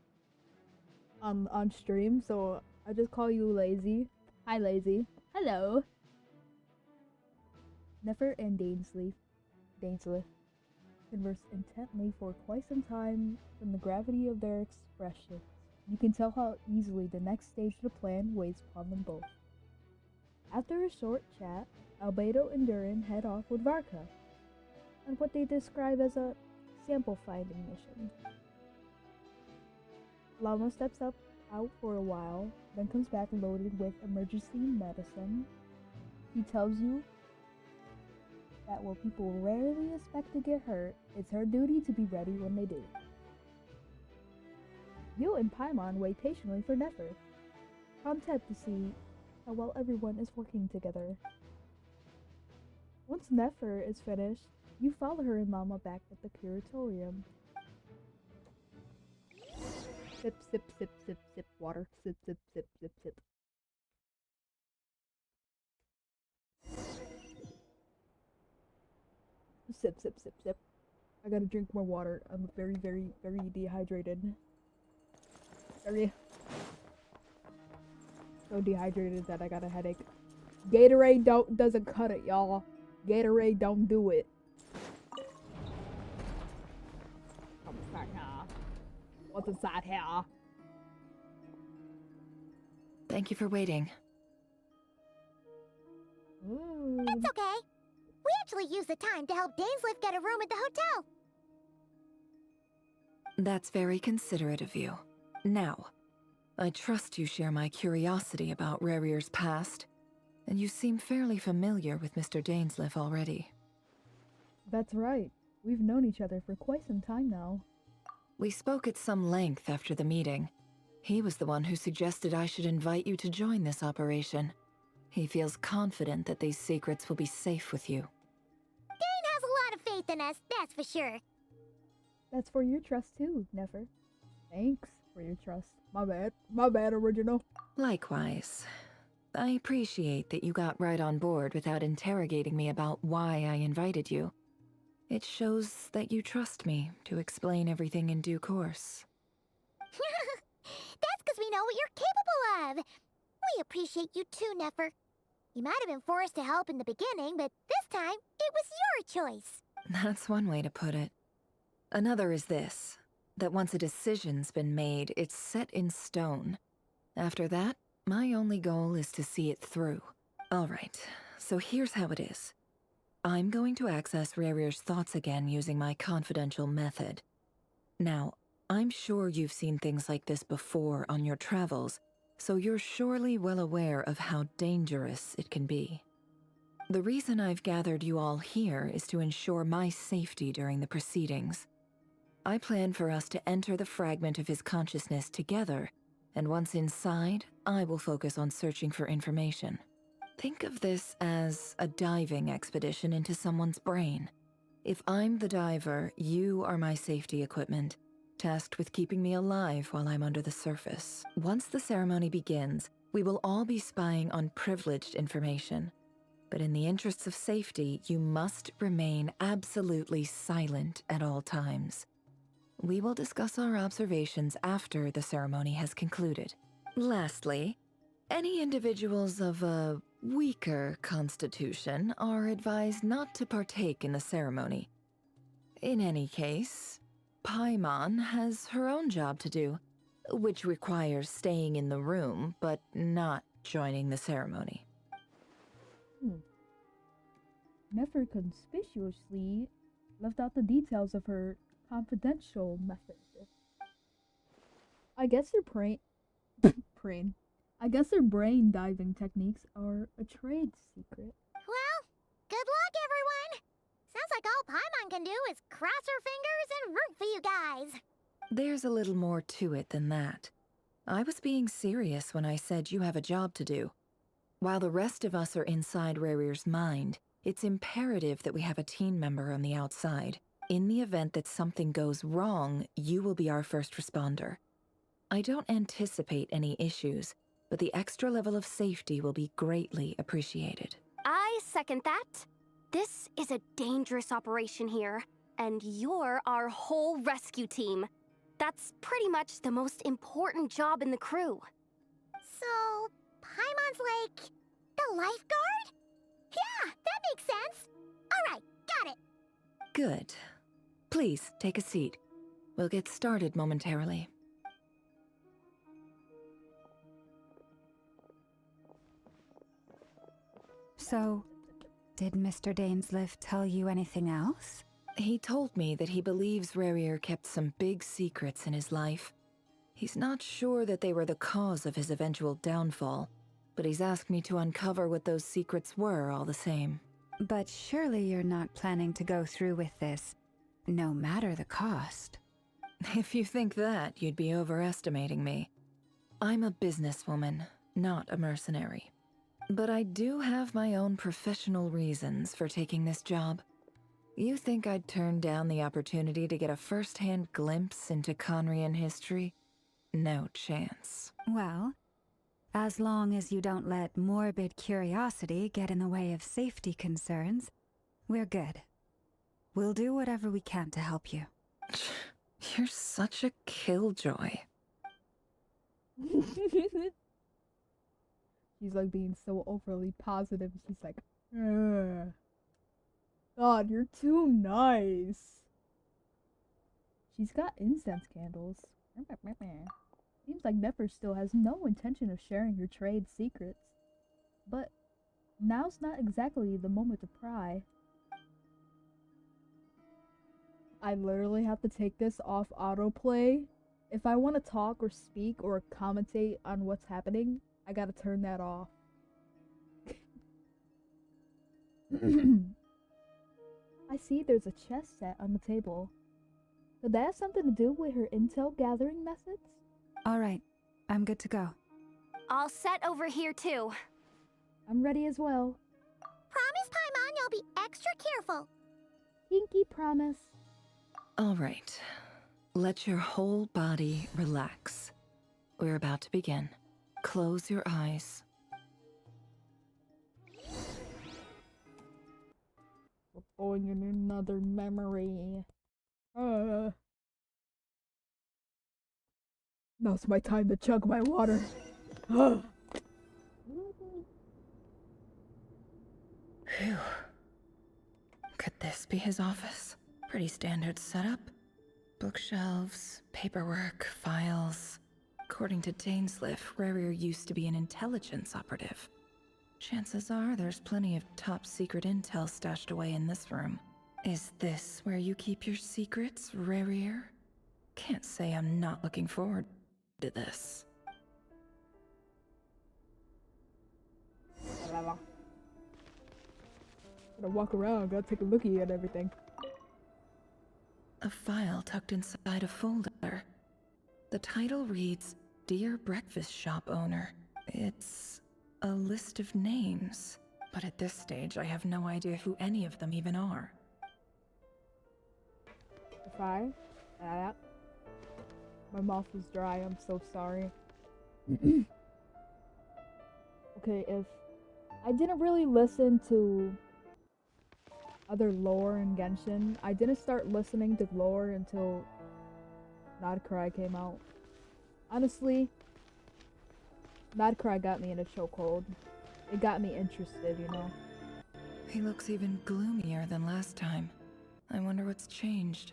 on stream, so I just call you Lazy. Hi, Lazy. Hello. Nefer and Dainsleif converse intently for quite some time. From the gravity of their expressions, you can tell how easily the next stage of the plan weighs upon them both. After a short chat, Albedo and Durin head off with Varka on what they describe as a sample finding mission. Lama steps out for a while, then comes back loaded with emergency medicine. He tells you that while people rarely expect to get hurt, it's her duty to be ready when they do. You and Paimon wait patiently for Nefer, content to see how well everyone is working together. Once Nefer is finished, you follow her and Lama back at the curatorium. Sip, sip, sip, sip, sip, water. Sip, sip, sip, sip, sip. Sip, sip, sip, sip. I gotta drink more water. I'm very, very, very dehydrated. Sorry. so dehydrated that I got a headache. Gatorade doesn't cut it, y'all. Gatorade don't do it. What's inside here? What's inside here? Thank you for waiting. Ooh. It's okay. We actually used the time to help Dainsliff get a room at the hotel. That's very considerate of you. Now, I trust you share my curiosity about Rerir's past, and you seem fairly familiar with Mr. Dainsliff already. That's right. We've known each other for quite some time now. We spoke at some length after the meeting. He was the one who suggested I should invite you to join this operation. He feels confident that these secrets will be safe with you. Dane has a lot of faith in us, that's for sure. That's for your trust too, Never. Thanks for your trust. My bad. My bad, original. Likewise. I appreciate that you got right on board without interrogating me about why I invited you. It shows that you trust me to explain everything in due course. That's because we know what you're capable of. We appreciate you too, Nefer. You might have been forced to help in the beginning, but this time, it was your choice. That's one way to put it. Another is this, that once a decision's been made, it's set in stone. After that, my only goal is to see it through. Alright, so here's how it is. I'm going to access Rerir's thoughts again using my confidential method. Now, I'm sure you've seen things like this before on your travels, so you're surely well aware of how dangerous it can be. The reason I've gathered you all here is to ensure my safety during the proceedings. I plan for us to enter the fragment of his consciousness together, and once inside, I will focus on searching for information. Think of this as a diving expedition into someone's brain. If I'm the diver, you are my safety equipment, tasked with keeping me alive while I'm under the surface. Once the ceremony begins, we will all be spying on privileged information. But in the interests of safety, you must remain absolutely silent at all times. We will discuss our observations after the ceremony has concluded. Lastly, any individuals of a weaker constitution are advised not to partake in the ceremony. In any case, Paimon has her own job to do, which requires staying in the room but not joining the ceremony. Nefer conspicuously left out the details of her confidential method. I guess I guess their brain diving techniques are a trade secret. Well, good luck, everyone. Sounds like all Paimon can do is cross her fingers and root for you guys. There's a little more to it than that. I was being serious when I said you have a job to do. While the rest of us are inside Rerir's mind, it's imperative that we have a team member on the outside. In the event that something goes wrong, you will be our first responder. I don't anticipate any issues, but the extra level of safety will be greatly appreciated. I second that. This is a dangerous operation here, and you're our whole rescue team. That's pretty much the most important job in the crew. So, Paimon's like the lifeguard? Yeah, that makes sense. Alright, got it. Good. Please, take a seat. We'll get started momentarily. So, did Mr. Dainsliff tell you anything else? He told me that he believes Rerir kept some big secrets in his life. He's not sure that they were the cause of his eventual downfall, but he's asked me to uncover what those secrets were all the same. But surely you're not planning to go through with this, no matter the cost. If you think that, you'd be overestimating me. I'm a businesswoman, not a mercenary. But I do have my own professional reasons for taking this job. You think I'd turn down the opportunity to get a first-hand glimpse into Conrian history? No chance. Well, as long as you don't let morbid curiosity get in the way of safety concerns, we're good. We'll do whatever we can to help you. You're such a killjoy. She's like being so overly positive. She's like, "Ugh. God, you're too nice." She's got incense candles. Seems like Nefer still has no intention of sharing her trade secrets. But now's not exactly the moment to pry. I literally have to take this off autoplay. If I want to talk or speak or commentate on what's happening, I gotta turn that off. I see there's a chess set on the table. Could that have something to do with her intel gathering methods? All right, I'm good to go. All set over here, too. I'm ready as well. Promise, Paimon, you'll be extra careful. Pinky promise. All right. Let your whole body relax. We're about to begin. Close your eyes. We're going in another memory. Now's my time to chug my water. Phew. Could this be his office? Pretty standard setup. Bookshelves, paperwork, files. According to Dainsliff, Rerir used to be an intelligence operative. Chances are there's plenty of top secret intel stashed away in this room. Is this where you keep your secrets, Rerir? Can't say I'm not looking forward to this. Gotta walk around, gotta take a lookie at everything. A file tucked inside a folder. The title reads, Dear Breakfast Shop Owner. It's a list of names, but at this stage I have no idea who any of them even are. If I... my mouth was dry, I'm so sorry. Okay, if... I didn't really listen to other lore in Genshin. I didn't start listening to lore until Nadcry came out. Honestly, Nadcry got me in a chokehold. It got me interested, you know? He looks even gloomier than last time. I wonder what's changed.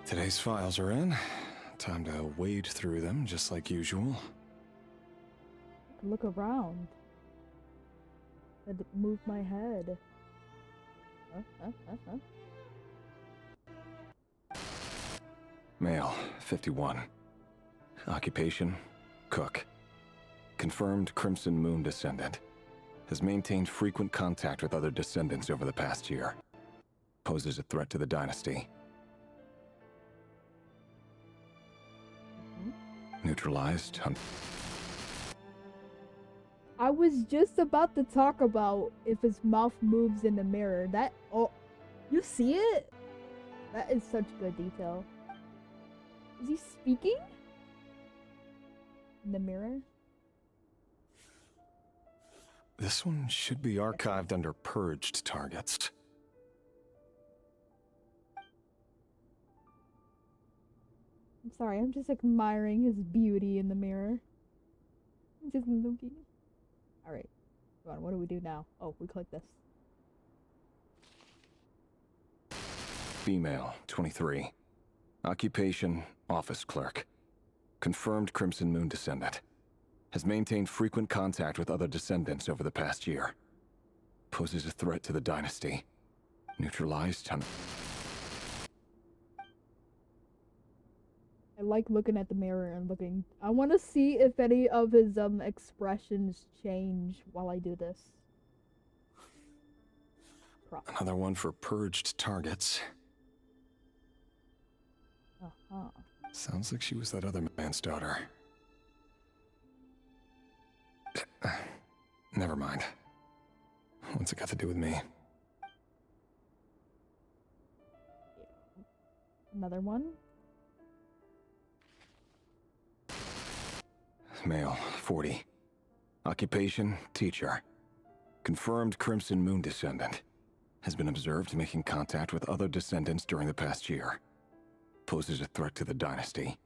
Today's files are in. Time to wade through them, just like usual. Look around. Had to move my head. Male, 51. Occupation, cook. Confirmed Crimson Moon descendant. Has maintained frequent contact with other descendants over the past year. Poses a threat to the dynasty. Neutralized. I was just about to talk about if his mouth moves in the mirror. That, oh, you see it? That is such good detail. Is he speaking? In the mirror? This one should be archived under purged targets. I'm sorry, I'm just admiring his beauty in the mirror. I'm just looking. Alright. Come on, what do we do now? Oh, we click this. Female, 23. Occupation, office clerk. Confirmed Crimson Moon descendant. Has maintained frequent contact with other descendants over the past year. Poses a threat to the dynasty. Neutralized. I like looking at the mirror and looking. I want to see if any of his expressions change while I do this. Another one for purged targets. Uh-huh. Sounds like she was that other man's daughter. Never mind. What's it got to do with me? Another one. Male, 40. Occupation, teacher. Confirmed Crimson Moon descendant. has been observed making contact with other descendants during the past year. Poses a threat to the dynasty.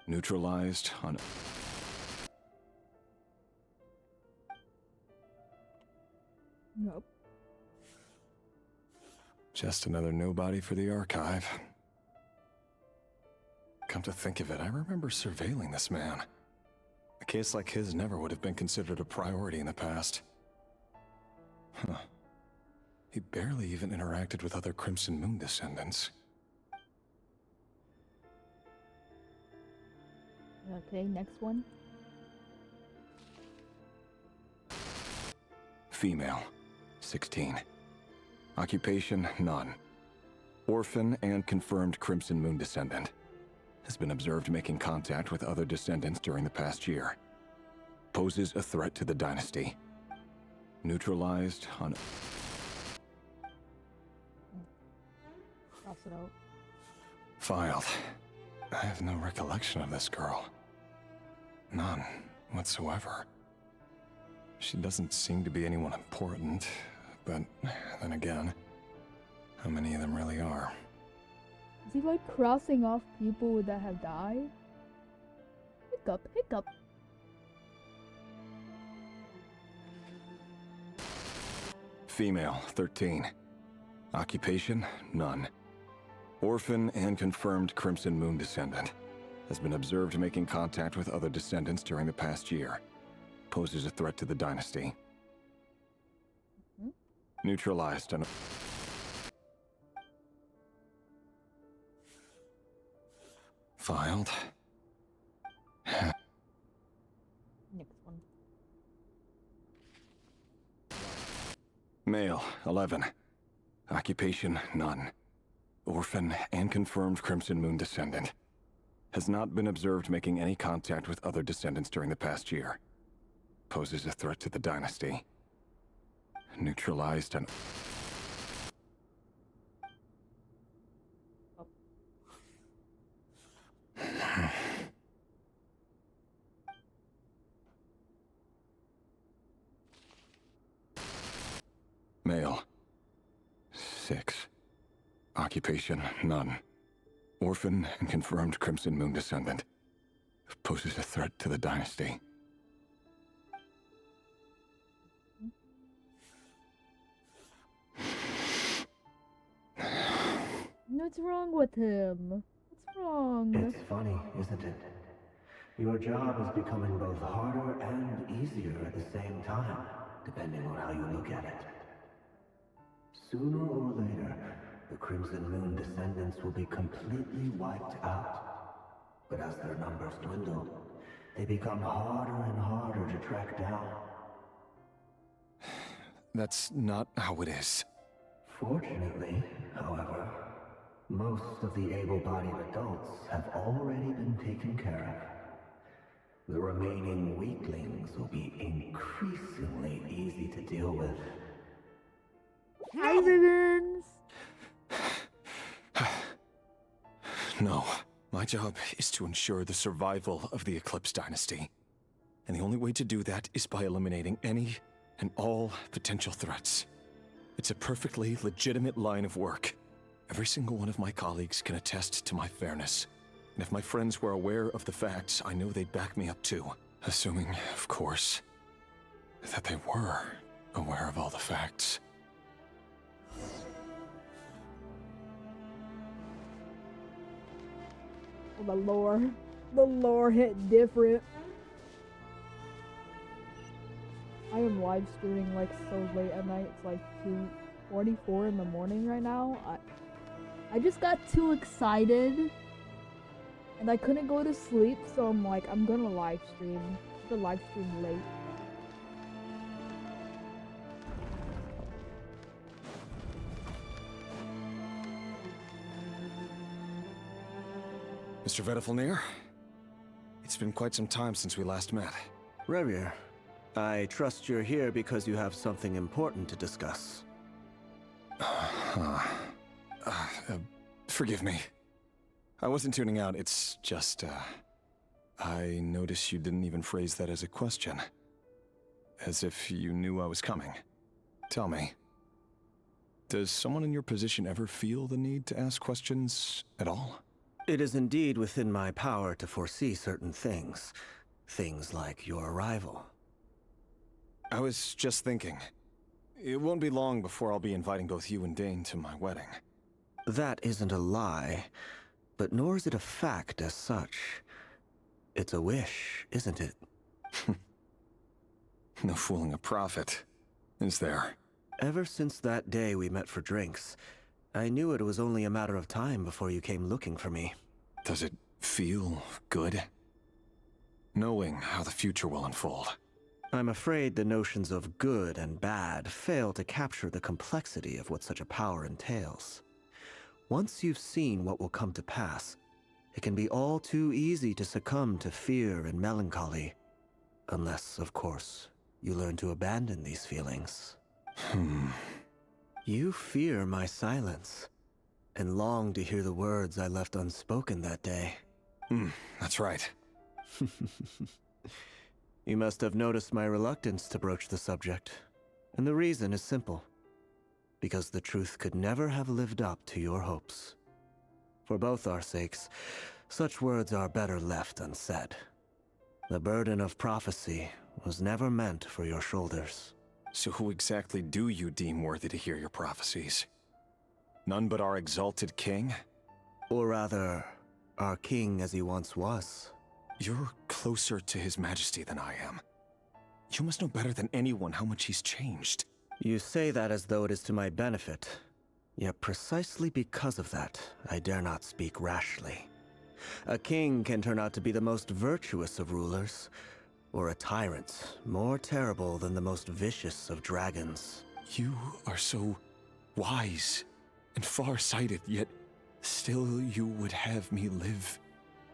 Neutralized on... Nope. Just another nobody for the archive. Come to think of it, I remember surveilling this man. A case like his never would have been considered a priority in the past. Huh. He barely even interacted with other Crimson Moon descendants. Okay, next one. Female, 16. Occupation, none. Orphan and confirmed Crimson Moon descendant. Has been observed making contact with other descendants during the past year. Poses a threat to the dynasty. Neutralized on... Cross it out. Filed. I have no recollection of this girl. None whatsoever. She doesn't seem to be anyone important, but then again, how many of them really are? Is he like crossing off people that have died? Hiccup, hiccup. Female, 13. Occupation, none. Orphan and confirmed Crimson Moon descendant. Has been observed making contact with other descendants during the past year. Poses a threat to the dynasty. Neutralized on... Filed. Next one. Male, 11. Occupation, none. Orphan and confirmed Crimson Moon descendant. Has not been observed making any contact with other descendants during the past year. Poses a threat to the dynasty. Neutralized and... Male. 6. Occupation, none. Orphan and confirmed Crimson Moon descendant. Poses a threat to the dynasty. What's wrong with him? What's wrong? It's funny, isn't it? Your job is becoming both harder and easier at the same time, depending on how you look at it. Sooner or later, the Crimson Moon descendants will be completely wiped out. But as their numbers dwindle, they become harder and harder to track down. That's not how it is. Fortunately, however, most of the able-bodied adults have already been taken care of. The remaining weaklings will be increasingly easy to deal with. Evidence! No. My job is to ensure the survival of the Eclipse Dynasty. And the only way to do that is by eliminating any and all potential threats. It's a perfectly legitimate line of work. Every single one of my colleagues can attest to my fairness. And if my friends were aware of the facts, I know they'd back me up too. Assuming, of course, that they were aware of all the facts. The lore hit different. I am live streaming like so late at night. It's like 2:44 in the morning right now. I just got too excited and I couldn't go to sleep, so I'm like, I'm gonna live stream. I'm gonna live stream late. Mr. Vedifalnir, it's been quite some time since we last met. Rerir, I trust you're here because you have something important to discuss. Forgive me. I wasn't tuning out, it's just, I noticed you didn't even phrase that as a question. as if you knew I was coming. Tell me, does someone in your position ever feel the need to ask questions at all? It is indeed within my power to foresee certain things. Things like your arrival. I was just thinking, it won't be long before I'll be inviting both you and Dane to my wedding. That isn't a lie, but nor is it a fact as such. It's a wish, isn't it? No fooling a prophet, is there? Ever since that day we met for drinks, I knew it was only a matter of time before you came looking for me. Does it feel good? Knowing how the future will unfold. I'm afraid the notions of good and bad fail to capture the complexity of what such a power entails. Once you've seen what will come to pass, it can be all too easy to succumb to fear and melancholy. Unless, of course, you learn to abandon these feelings. You fear my silence, and long to hear the words I left unspoken that day. That's right. You must have noticed my reluctance to broach the subject, and the reason is simple. Because the truth could never have lived up to your hopes. For both our sakes, such words are better left unsaid. The burden of prophecy was never meant for your shoulders. So who exactly do you deem worthy to hear your prophecies? None but our exalted king? Or rather, our king as he once was. You're closer to his majesty than I am. You must know better than anyone how much he's changed. You say that as though it is to my benefit. Yet precisely because of that, I dare not speak rashly. A king can turn out to be the most virtuous of rulers, or a tyrant more terrible than the most vicious of dragons. You are so wise and far-sighted, yet still you would have me live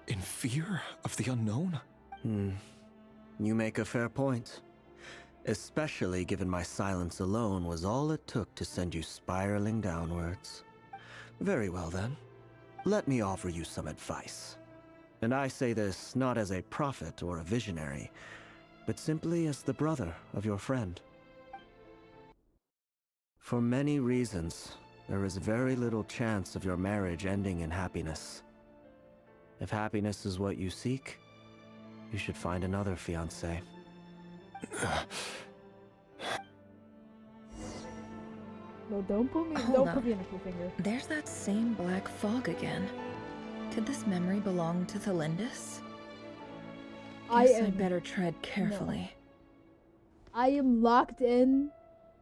in fear of the unknown? You make a fair point. Especially given my silence alone was all it took to send you spiraling downwards. Very well then. Let me offer you some advice. And I say this not as a prophet or a visionary, but simply as the brother of your friend. For many reasons, there is very little chance of your marriage ending in happiness. If happiness is what you seek, you should find another fiancé. No, don't put me in a cliffhanger. There's that same black fog again. Could this memory belong to Thalindus? I better tread carefully. No. I am locked in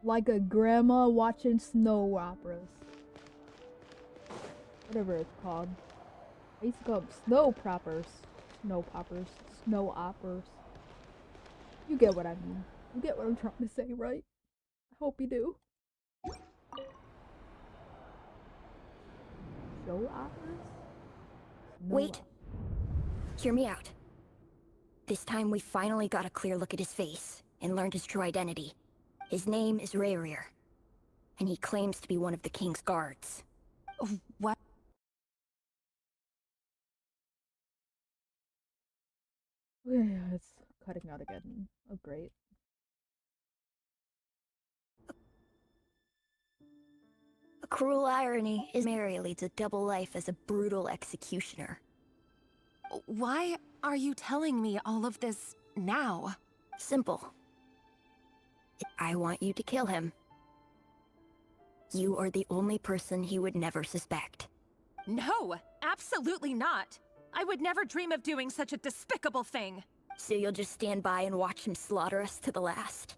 like a grandma watching snow operas. Whatever it's called. I used to call them snow poppers. Snow poppers. Snow operas. You get what I mean. You get what I'm trying to say, right? I hope you do. Show operas? Wait. Hear me out. This time we finally got a clear look at his face and learned his true identity. His name is Rerir, and he claims to be one of the king's guards. What? Yeah, it's cutting out again. Oh, great. A cruel irony is Mary leads a double life as a brutal executioner. Why are you telling me all of this now? Simple. I want you to kill him. You are the only person he would never suspect. No, absolutely not. I would never dream of doing such a despicable thing. So you'll just stand by and watch him slaughter us to the last?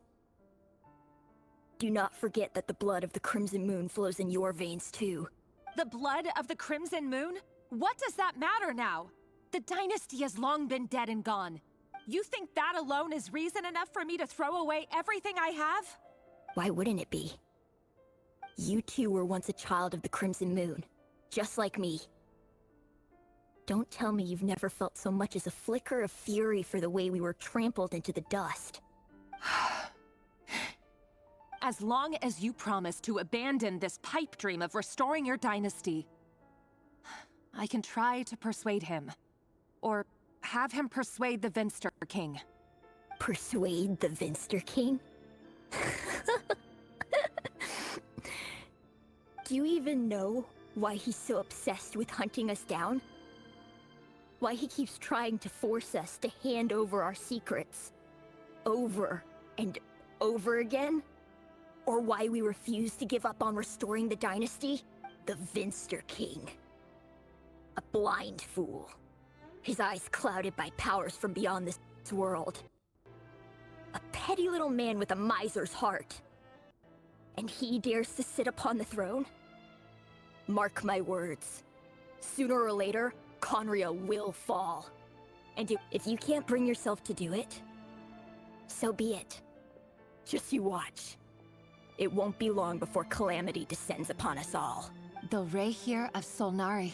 Do not forget that the blood of the Crimson Moon flows in your veins too. The blood of the Crimson Moon? What does that matter now? The dynasty has long been dead and gone. You think that alone is reason enough for me to throw away everything I have? Why wouldn't it be? You too were once a child of the Crimson Moon, just like me. Don't tell me you've never felt so much as a flicker of fury for the way we were trampled into the dust. As long as you promise to abandon this pipe dream of restoring your dynasty, I can try to persuade him. Or have him persuade the Venster King. Persuade the Vinster King? Do you even know why he's so obsessed with hunting us down? Why he keeps trying to force us to hand over our secrets over and over again? Or why we refuse to give up on restoring the dynasty? The Vinster King. A blind fool. His eyes clouded by powers from beyond this world. A petty little man with a miser's heart. And he dares to sit upon the throne? Mark my words. Sooner or later, Conria will fall. And if you can't bring yourself to do it, so be it. Just you watch. It won't be long before calamity descends upon us all. The Rerir of Solnari.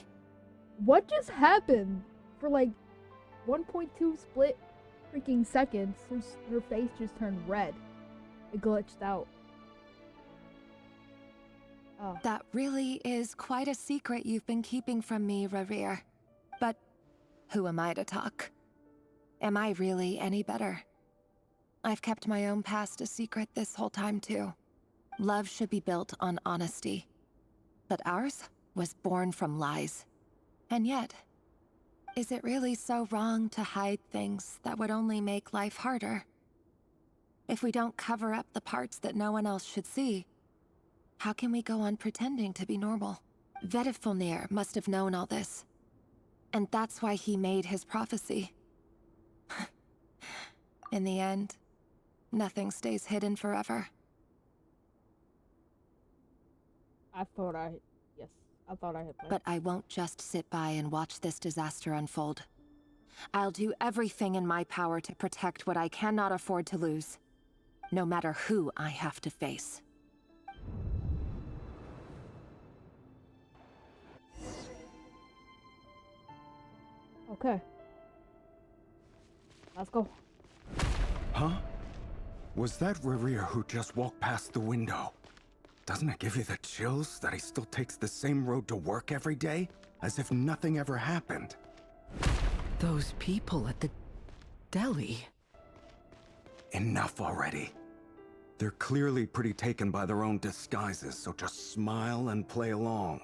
What just happened? For like 1.2 split freaking seconds, her face just turned red. It glitched out. Oh. That really is quite a secret you've been keeping from me, Rerir. But who am I to talk? Am I really any better? I've kept my own past a secret this whole time too. Love should be built on honesty. But ours was born from lies. And yet, is it really so wrong to hide things that would only make life harder? If we don't cover up the parts that no one else should see, how can we go on pretending to be normal? Vedifulnir must have known all this. And that's why he made his prophecy. In the end, nothing stays hidden forever. I thought I had that. But I won't just sit by and watch this disaster unfold. I'll do everything in my power to protect what I cannot afford to lose, no matter who I have to face. Okay. Let's go. Huh? Was that Rerir who just walked past the window? Doesn't it give you the chills that he still takes the same road to work every day? As if nothing ever happened. Those people at the deli. Enough already. They're clearly pretty taken by their own disguises, so just smile and play along.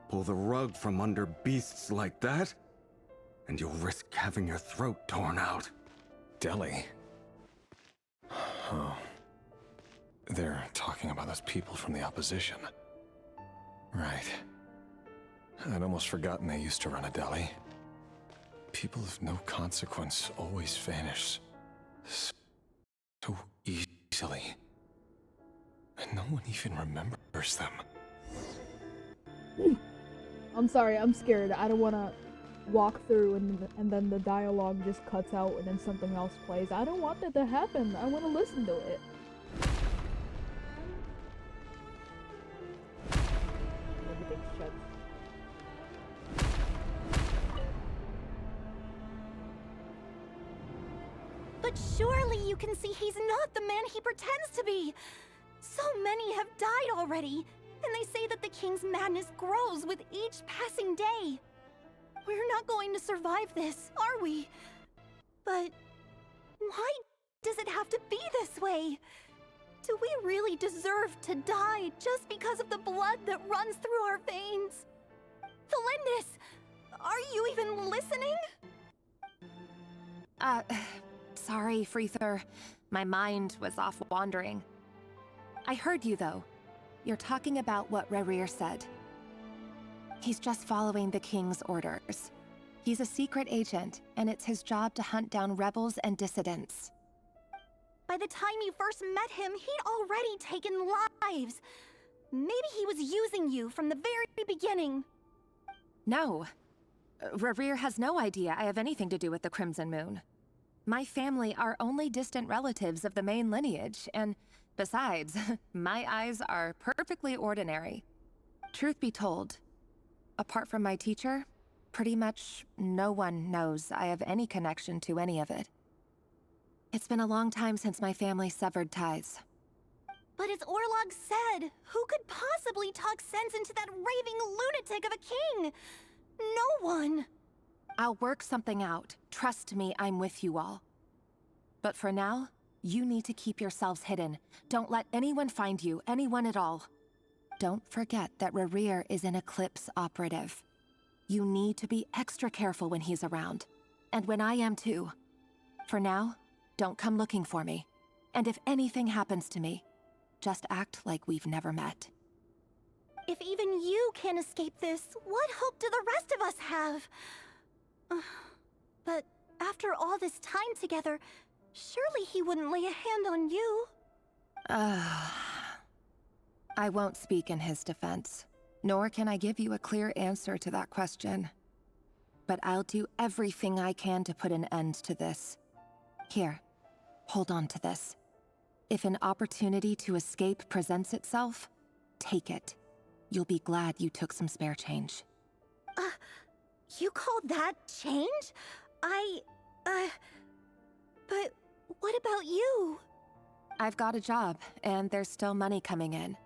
Pull the rug from under beasts like that, and you'll risk having your throat torn out. Deli? Oh. They're talking about those people from the opposition. Right. I'd almost forgotten they used to run a deli. People of no consequence always vanish so easily. And no one even remembers them. I'm sorry, I'm scared. I don't want to walk through and then the dialogue just cuts out and then something else plays. I don't want that to happen. I want to listen to it. Everything's shut. But surely you can see he's not the man he pretends to be. So many have died already, and they say that the king's madness grows with each passing day. We're not going to survive this, are we? But why does it have to be this way? Do we really deserve to die just because of the blood that runs through our veins? Felindis, are you even listening? Sorry, Freether. My mind was off wandering. I heard you, though. You're talking about what Rerir said. He's just following the king's orders. He's a secret agent, and it's his job to hunt down rebels and dissidents. By the time you first met him, he'd already taken lives. Maybe he was using you from the very beginning. No. Rerir has no idea I have anything to do with the Crimson Moon. My family are only distant relatives of the main lineage, and besides, my eyes are perfectly ordinary. Truth be told, apart from my teacher, pretty much no one knows I have any connection to any of it. It's been a long time since my family severed ties. But as Orlog said, who could possibly talk sense into that raving lunatic of a king? No one. I'll work something out. Trust me, I'm with you all. But for now, you need to keep yourselves hidden. Don't let anyone find you, anyone at all. Don't forget that Rerir is an Eclipse operative. You need to be extra careful when he's around. And when I am too. For now, don't come looking for me. And if anything happens to me, just act like we've never met. If even you can't escape this, what hope do the rest of us have? But after all this time together, surely he wouldn't lay a hand on you. I won't speak in his defense, nor can I give you a clear answer to that question. But I'll do everything I can to put an end to this. Here, hold on to this. If an opportunity to escape presents itself, take it. You'll be glad you took some spare change. You call that change? But what about you? I've got a job, and there's still money coming in.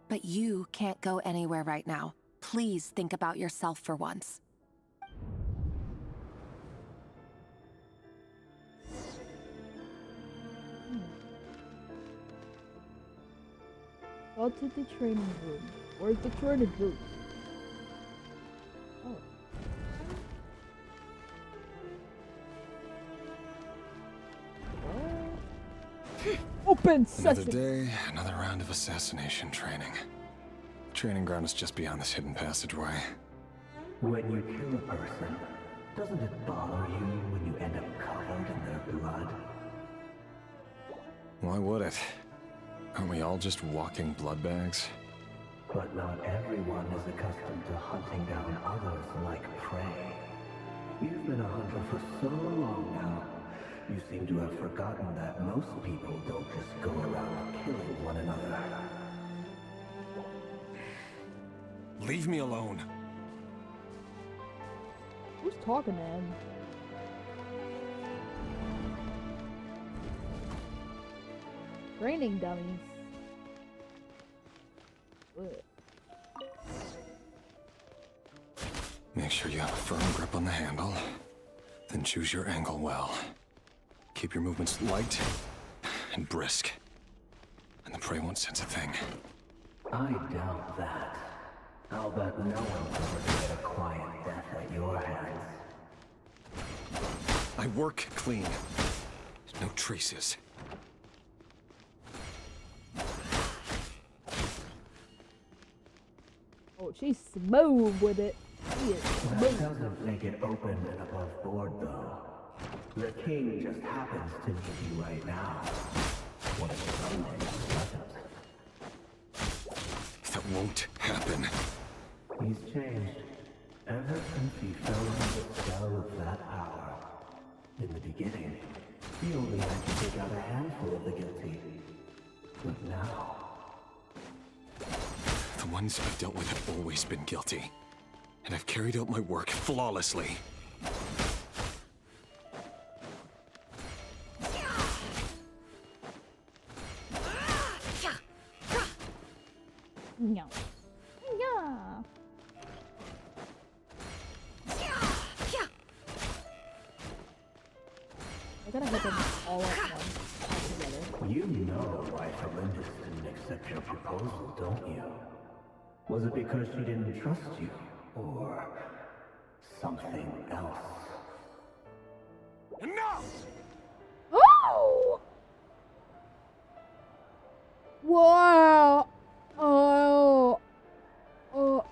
But you can't go anywhere right now. Please think about yourself for once. Go to the training room. Where's the training room? Oh. Open sesame! Another day, another round of assassination training. The training ground is just beyond this hidden passageway. When you kill a person, doesn't it bother you when you end up covered in their blood? Why would it? Aren't we all just walking blood bags? But not everyone is accustomed to hunting down others like prey. You've been a hunter for so long now. You seem to have forgotten that most people don't just go around killing one another. Leave me alone. Who's talking to him? Training dummies. Ugh. Make sure you have a firm grip on the handle, then choose your angle well. Keep your movements light and brisk, and the prey won't sense a thing. I doubt that. I'll bet no one's ever get a quiet death at your hands. I work clean. No traces. Oh, she's smooth with it. She is That smooth. doesn't make it open and above board, though. The king just happens to need you right now. What if someone doesn't? That won't happen. He's changed. Ever since he fell under the spell of that power. In the beginning, he only had to take out a handful of the guilty. But now... The ones I've dealt with have always been guilty. And I've carried out my work flawlessly. No. Yeah. I gotta hit them all at once, together. You know why Felindis didn't accept your proposal, don't you? Was it because she didn't trust you? Or something else? Enough! Oh! Wow! Oh! Oh!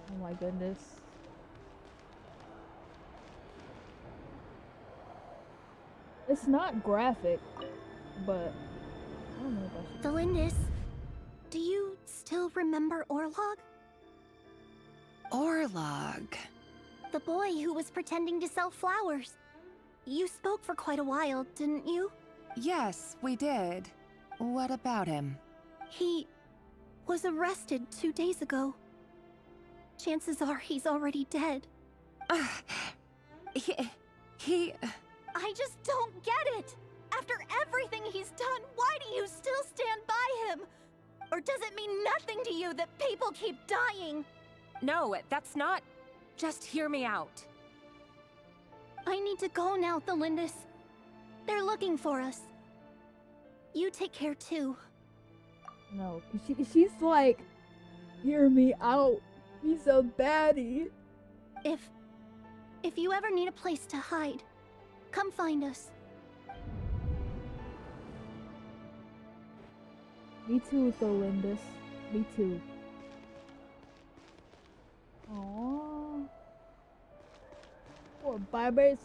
Oh my goodness. It's not graphic, but I don't know if I should. Felindis, do you still remember Orlog? Orlog. The boy who was pretending to sell flowers. You spoke for quite a while, didn't you? Yes, we did. What about him? He was arrested 2 days ago. Chances are he's already dead. He... I just don't get it! After everything he's done, why do you still stand by him? Or does it mean nothing to you that people keep dying? No, that's not... Just hear me out. I need to go now, Thelindis. They're looking for us. You take care too. No, she's like, hear me out. He's a baddie. If you ever need a place to hide, come find us. Me too, Thelindis. Me too. Aww. Poor Barbers.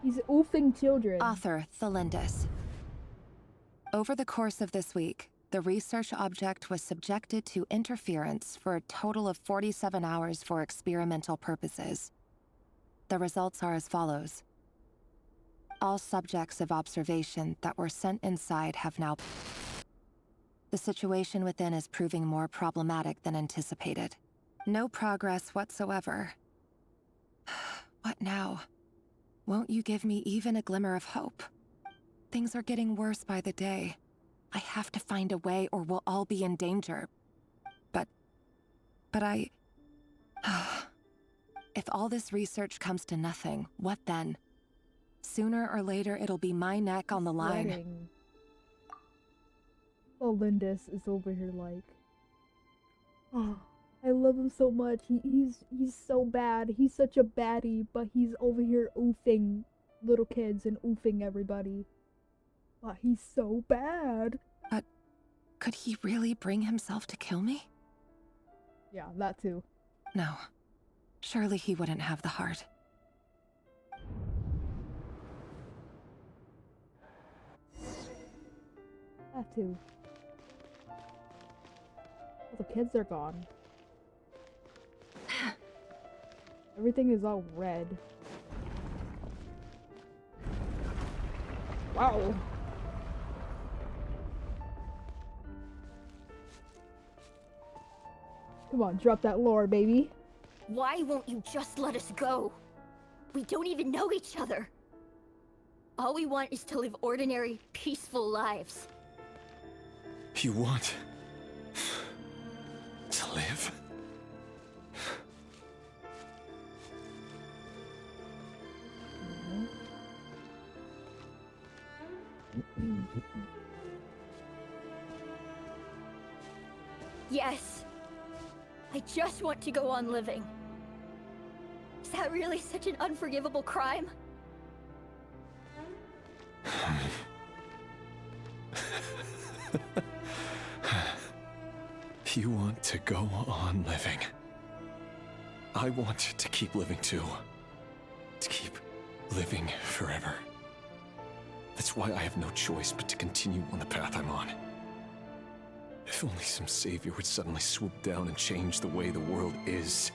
He's oofing children. Author Thelindis. Over the course of this week, the research object was subjected to interference for a total of 47 hours for experimental purposes. The results are as follows. All subjects of observation that were sent inside have now... The situation within is proving more problematic than anticipated. No progress whatsoever. What now? Won't you give me even a glimmer of hope? Things are getting worse by the day. I have to find a way or we'll all be in danger. But I... If all this research comes to nothing, what then? Sooner or later, it'll be my neck on the line. Oh, Lindis is over here like, oh, I love him so much. He's so bad. He's such a baddie, but he's over here oofing little kids and oofing everybody. But he's so bad. But could he really bring himself to kill me? Yeah, that too. No. Surely he wouldn't have the heart. That too. All the kids are gone. Everything is all red. Wow. Come on, drop that lore, baby. Why won't you just let us go? We don't even know each other. All we want is to live ordinary, peaceful lives. You want to live? Yes. I just want to go on living. Is that really such an unforgivable crime? You want to go on living. I want to keep living too. To keep living forever. That's why I have no choice but to continue on the path I'm on. If only some savior would suddenly swoop down and change the way the world is.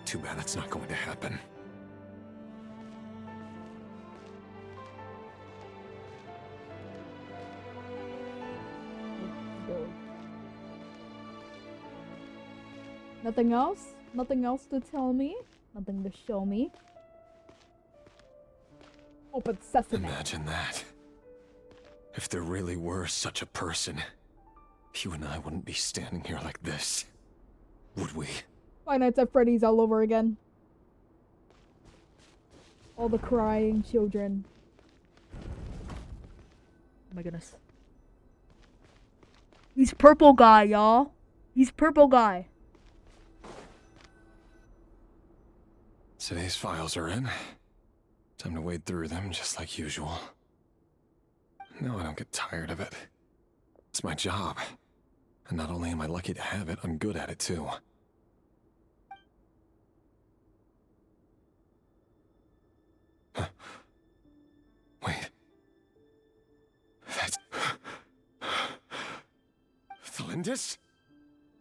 Too bad that's not going to happen. Nothing else? Nothing else to tell me? Nothing to show me? Open sesame. Imagine that. If there really were such a person, you and I wouldn't be standing here like this, would we? Five Nights at Freddy's all over again. All the crying children. Oh my goodness. He's purple guy, y'all. He's purple guy. Today's files are in. Time to wade through them just like usual. No, I don't get tired of it. It's my job. And not only am I lucky to have it, I'm good at it too. Huh. Wait. That's... Thelindis?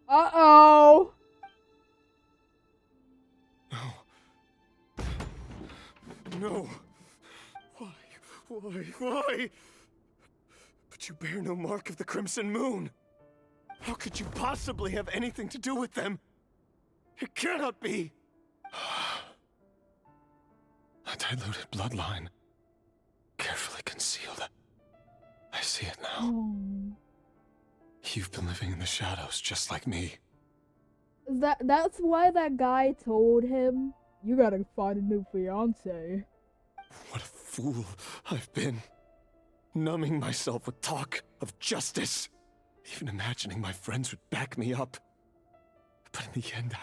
Uh-oh! No. Why? But you bear no mark of the Crimson Moon. How could you possibly have anything to do with them? It cannot be. A diluted bloodline. Carefully concealed. I see it now. Oh. You've been living in the shadows just like me. That's why that guy told him, you gotta find a new fiance. What a fool I've been. Numbing myself with talk of justice. Even imagining my friends would back me up. But in the end,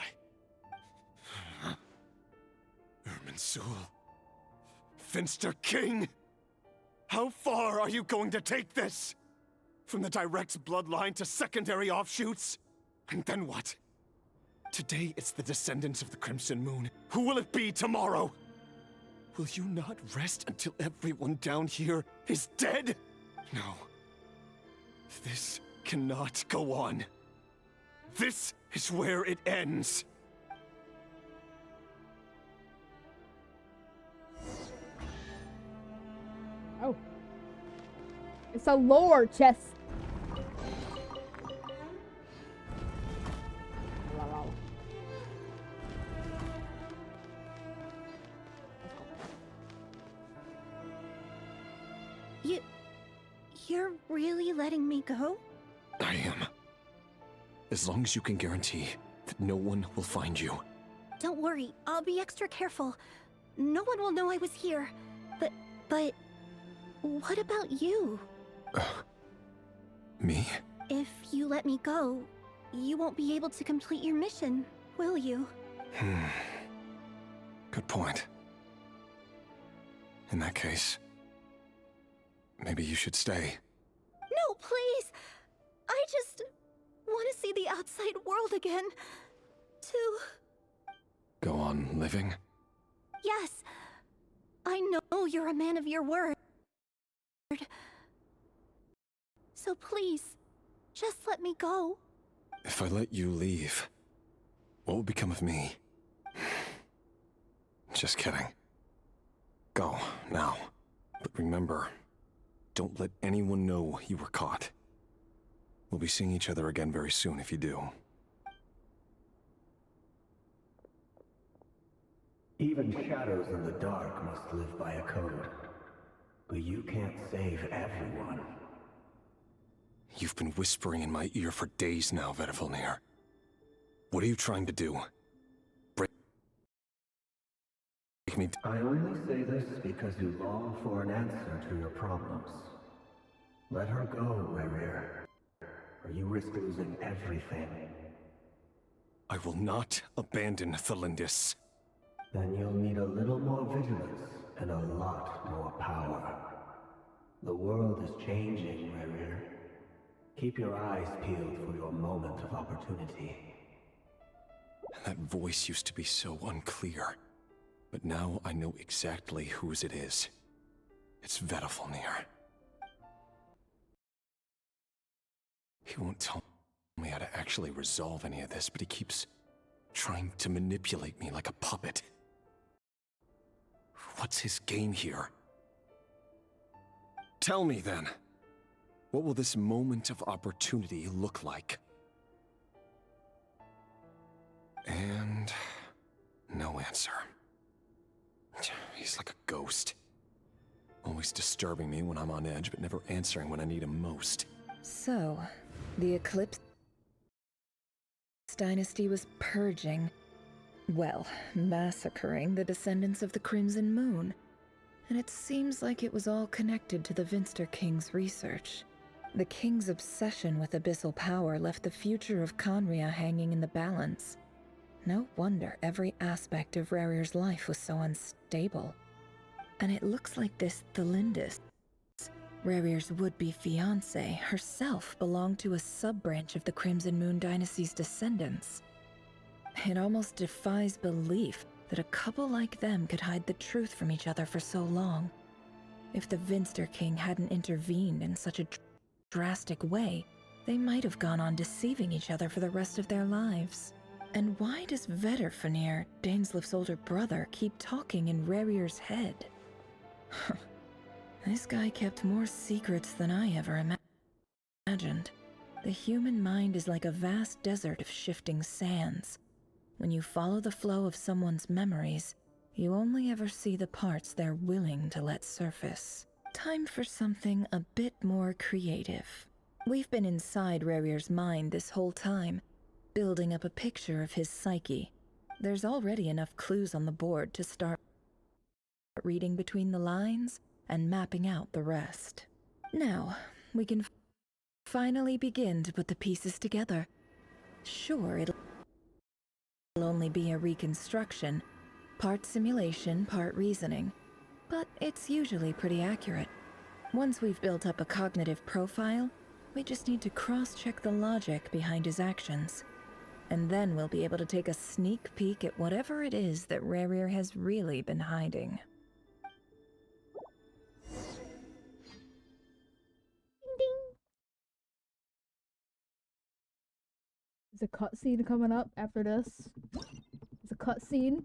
Irminsul. Finster King! How far are you going to take this? From the direct bloodline to secondary offshoots? And then what? Today it's the descendants of the Crimson Moon. Who will it be tomorrow? Will you not rest until everyone down here is dead? No. This cannot go on. This is where it ends. Oh. It's a lore chest. You're really letting me go? I am. As long as you can guarantee that no one will find you. Don't worry, I'll be extra careful. No one will know I was here. But what about you? Me? If you let me go, you won't be able to complete your mission, will you? Good point. In that case, maybe you should stay. No, please! I just want to see the outside world again. Go on living? Yes. I know you're a man of your word. So please, just let me go. If I let you leave, what will become of me? Just kidding. Go, now. But remember, don't let anyone know you were caught. We'll be seeing each other again very soon if you do. Even shadows in the dark must live by a code. But you can't save everyone. You've been whispering in my ear for days now, Vedifilnir. What are you trying to do? Break me? I only say this because you long for an answer to your problems. Let her go, Rerir, or you risk losing everything. I will not abandon Thelindis. Then you'll need a little more vigilance and a lot more power. The world is changing, Rerir. Keep your eyes peeled for your moment of opportunity. That voice used to be so unclear. But now I know exactly whose it is. It's Vedifilnir. He won't tell me how to actually resolve any of this, but he keeps trying to manipulate me like a puppet. What's his game here? Tell me then. What will this moment of opportunity look like? And no answer. He's like a ghost. Always disturbing me when I'm on edge, but never answering when I need him most. So, the Eclipse Dynasty was purging, well, massacring the descendants of the Crimson Moon. And it seems like it was all connected to the Vinster King's research. The King's obsession with abyssal power left the future of Conria hanging in the balance. No wonder every aspect of Rerir's life was so unstable. And it looks like this Thelindis, Rerir's would-be fiancée, herself belonged to a sub-branch of the Crimson Moon Dynasty's descendants. It almost defies belief that a couple like them could hide the truth from each other for so long. If the Vinster King hadn't intervened in such a drastic way, they might have gone on deceiving each other for the rest of their lives. And why does Vedifilnir, Daneslif's older brother, keep talking in Rerir's head? This guy kept more secrets than I ever imagined. The human mind is like a vast desert of shifting sands. When you follow the flow of someone's memories, you only ever see the parts they're willing to let surface. Time for something a bit more creative. We've been inside Rerir's mind this whole time, building up a picture of his psyche. There's already enough clues on the board to start reading between the lines and mapping out the rest. Now, we can finally begin to put the pieces together. Sure, it'll only be a reconstruction, part simulation, part reasoning, but it's usually pretty accurate. Once we've built up a cognitive profile, we just need to cross-check the logic behind his actions. And then we'll be able to take a sneak peek at whatever it is that Rerir has really been hiding. There's a cutscene coming up after this. There's a cutscene.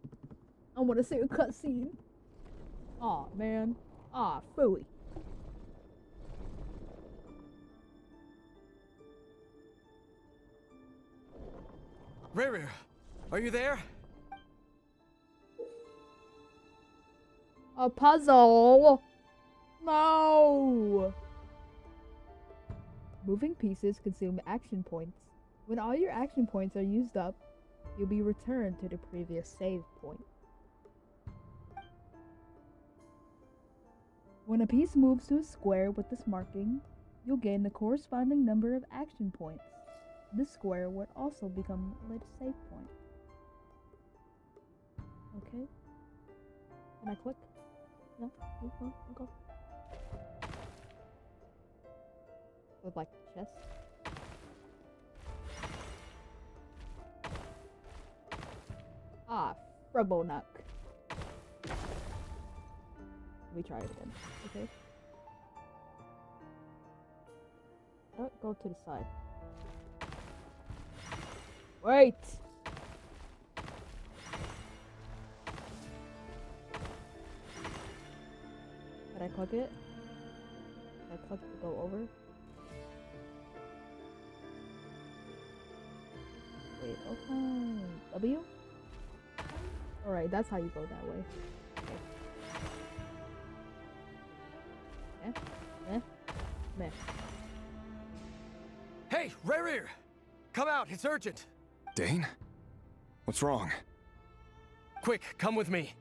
I want to see a cutscene. Aw, man. Aw, phooey. Rerir, are you there? A puzzle! No! Moving pieces consume action points. When all your action points are used up, you'll be returned to the previous save point. When a piece moves to a square with this marking, you'll gain the corresponding number of action points. This square would also become a later save point. Okay. Can I click? No? Okay. With like chest. Ah, Frebonuck. Let me try it again. Okay. Go to the side. Wait! Did I click it? Did I click to go over? Wait, okay. W? Alright, that's how you go that way. Okay. Meh. Hey, Rerir! Come out, it's urgent! Dane? What's wrong? Quick, come with me.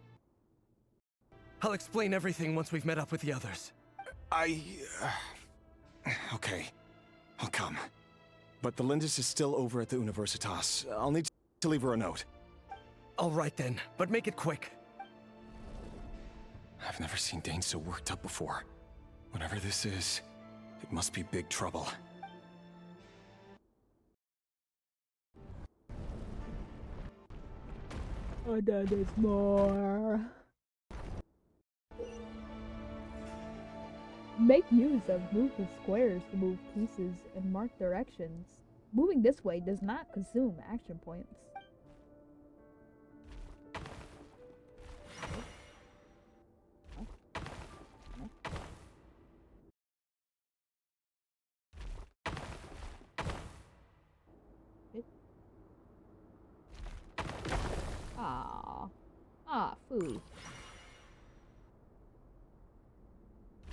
I'll explain everything once we've met up with the others. Okay. I'll come. But the Lindis is still over at the Universitas. I'll need to leave her a note. All right then, but make it quick. I've never seen Dane so worked up before. Whatever this is, it must be big trouble. Oh, no, there's more. Make use of movement squares to move pieces and mark directions. Moving this way does not consume action points. Fooey.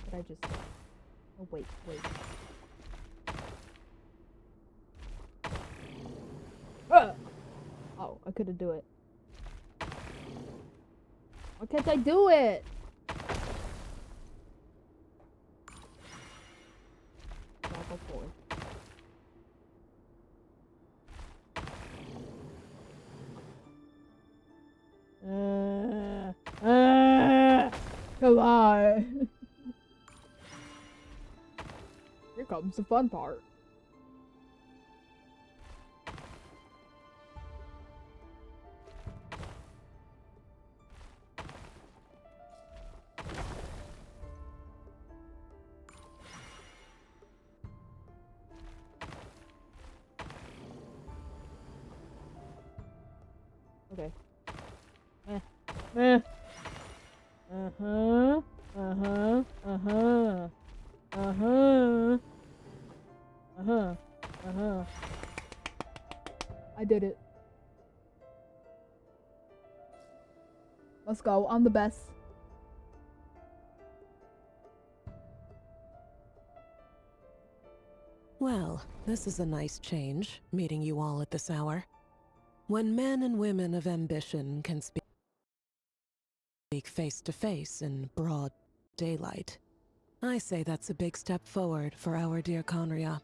But I just... Oh, wait. Oh, I couldn't do it. Why can't I do it? I'll go forward. Come on. Here comes the fun part. Okay. I did it. Let's go. I'm the best. Well, this is a nice change, meeting you all at this hour. When men and women of ambition can speak face to face in broad daylight, I say that's a big step forward for our dear Conria.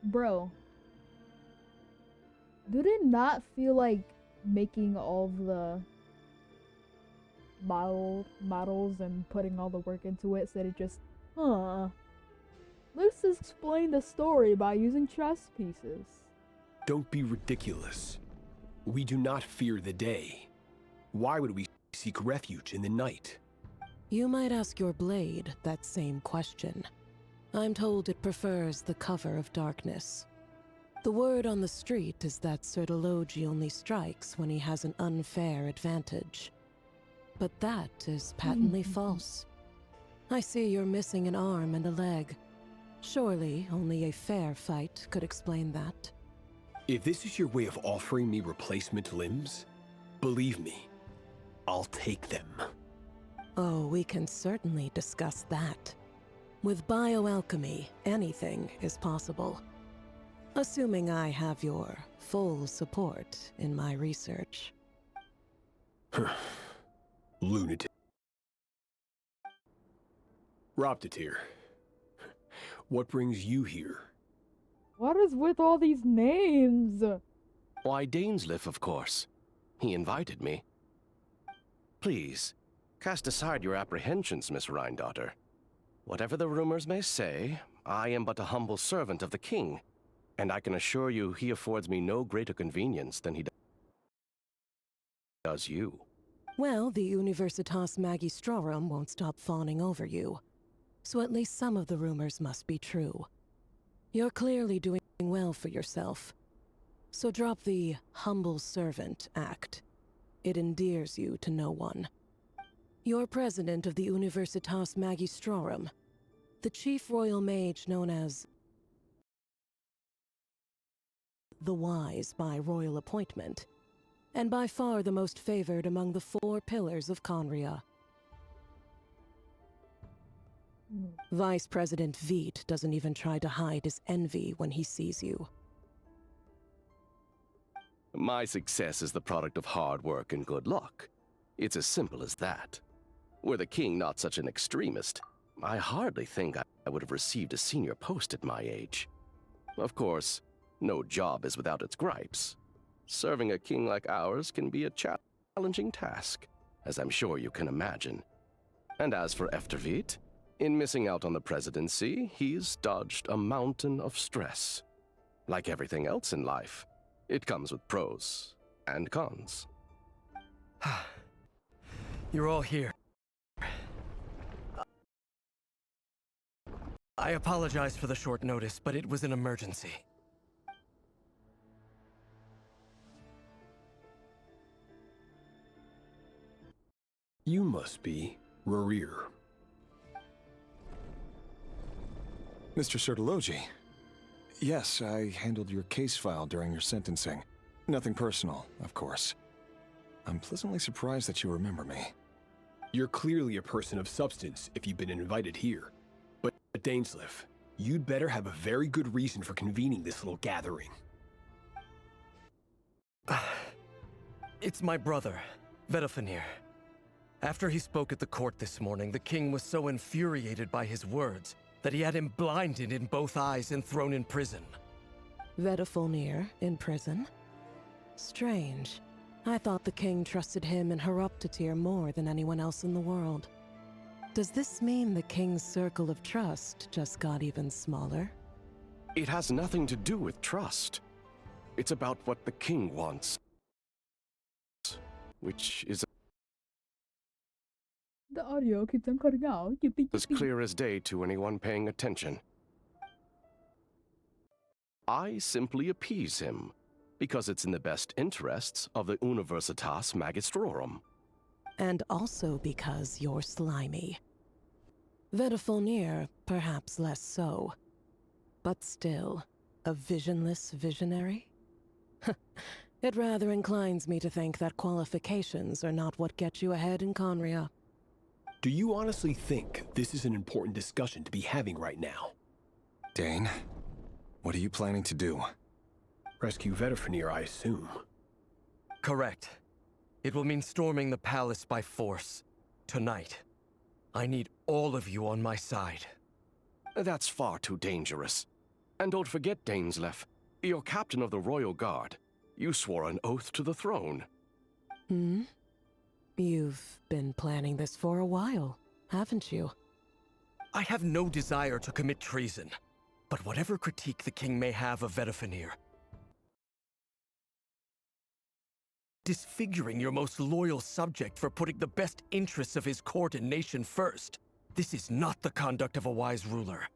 Bro, did it not feel like making all the models and putting all the work into it instead of just, let's explain the story by using chess pieces? Don't be ridiculous. We do not fear the day. Why would we seek refuge in the night? You might ask your blade that same question. I'm told it prefers the cover of darkness. The word on the street is that Sertologi only strikes when he has an unfair advantage. But that is patently false. I see you're missing an arm and a leg. Surely only a fair fight could explain that. If this is your way of offering me replacement limbs, believe me, I'll take them. Oh, we can certainly discuss that. With bioalchemy, anything is possible. Assuming I have your full support in my research. Lunatic. Roptatir, what brings you here? What is with all these names? Why, Dainsleif, of course. He invited me. Please, cast aside your apprehensions, Miss Rhindaughter. Whatever the rumors may say, I am but a humble servant of the king, and I can assure you he affords me no greater convenience than he does you. Well, the Universitas Magistrorum won't stop fawning over you. So at least some of the rumors must be true. You're clearly doing well for yourself. So drop the humble servant act. It endears you to no one. You're president of the Universitas Magistrorum, the chief royal mage known as the Wise by royal appointment, and by far the most favored among the 4 pillars of Conria. Vice President Veit doesn't even try to hide his envy when he sees you. My success is the product of hard work and good luck. It's as simple as that. Were the king not such an extremist, I hardly think I would have received a senior post at my age. Of course, no job is without its gripes. Serving a king like ours can be a challenging task, as I'm sure you can imagine. And as for Efterveit, in missing out on the presidency, he's dodged a mountain of stress. Like everything else in life, it comes with pros and cons. You're all here. I apologize for the short notice, but it was an emergency. You must be Rerir. Mr. Sertologi. Yes, I handled your case file during your sentencing. Nothing personal, of course. I'm pleasantly surprised that you remember me. You're clearly a person of substance if you've been invited here. But Dainsleif, you'd better have a very good reason for convening this little gathering. It's my brother, Vedofenir. After he spoke at the court this morning, the king was so infuriated by his words that he had him blinded in both eyes and thrown in prison. Vedofenir in prison? Strange. I thought the king trusted him and Roptatir more than anyone else in the world. Does this mean the king's circle of trust just got even smaller? It has nothing to do with trust. It's about what the king wants. Which is The audio keeps on cutting out. as clear as day to anyone paying attention. I simply appease him, because it's in the best interests of the Universitas Magistrorum. And also because you're slimy. Vedofenir, perhaps less so. But still, a visionless visionary? It rather inclines me to think that qualifications are not what get you ahead in Conria. Do you honestly think this is an important discussion to be having right now? Dane, what are you planning to do? Rescue Vedifenir, I assume. Correct. It will mean storming the palace by force. Tonight. I need all of you on my side. That's far too dangerous. And don't forget, Dainsleif, you're captain of the Royal Guard. You swore an oath to the throne. Hmm? You've been planning this for a while, haven't you? I have no desire to commit treason. But whatever critique the king may have of Vedifenir, disfiguring your most loyal subject for putting the best interests of his court and nation first, this is not the conduct of a wise ruler.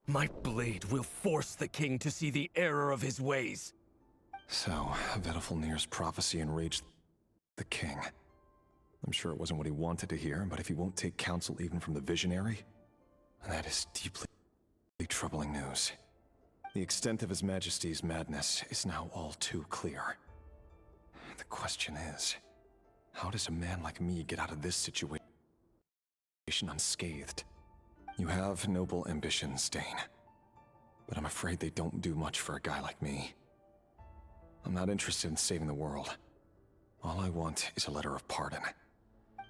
My blade will force the king to see the error of his ways. So, Vedifenir's prophecy enraged the king. I'm sure it wasn't what he wanted to hear, but if he won't take counsel even from the visionary, that is deeply troubling news. The extent of His Majesty's madness is now all too clear. The question is, how does a man like me get out of this situation unscathed? You have noble ambitions, Dane, but I'm afraid they don't do much for a guy like me. I'm not interested in saving the world. All I want is a letter of pardon.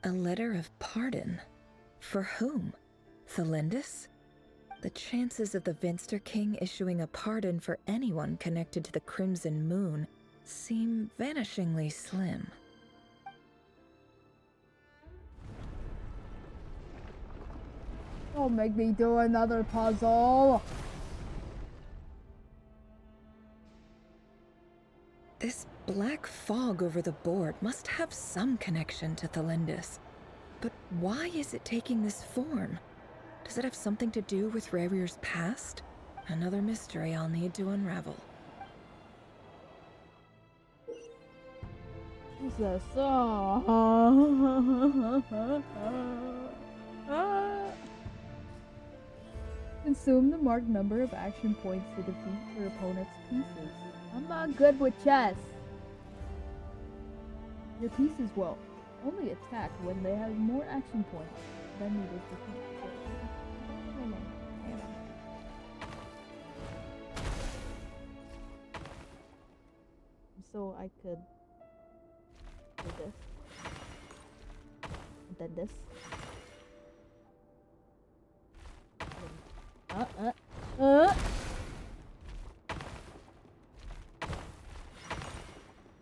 A letter of pardon? For whom? Thelindis? The chances of the Vinster King issuing a pardon for anyone connected to the Crimson Moon seem vanishingly slim. Don't make me do another puzzle. This black fog over the board must have some connection to Thelindis. But why is it taking this form? Does it have something to do with Rerir's past? Another mystery I'll need to unravel. What's this? Consume the marked number of action points to defeat your opponent's pieces. I'm not good with chess. Your pieces will only attack when they have more action points than needed to defeat. So I could do this, and then this.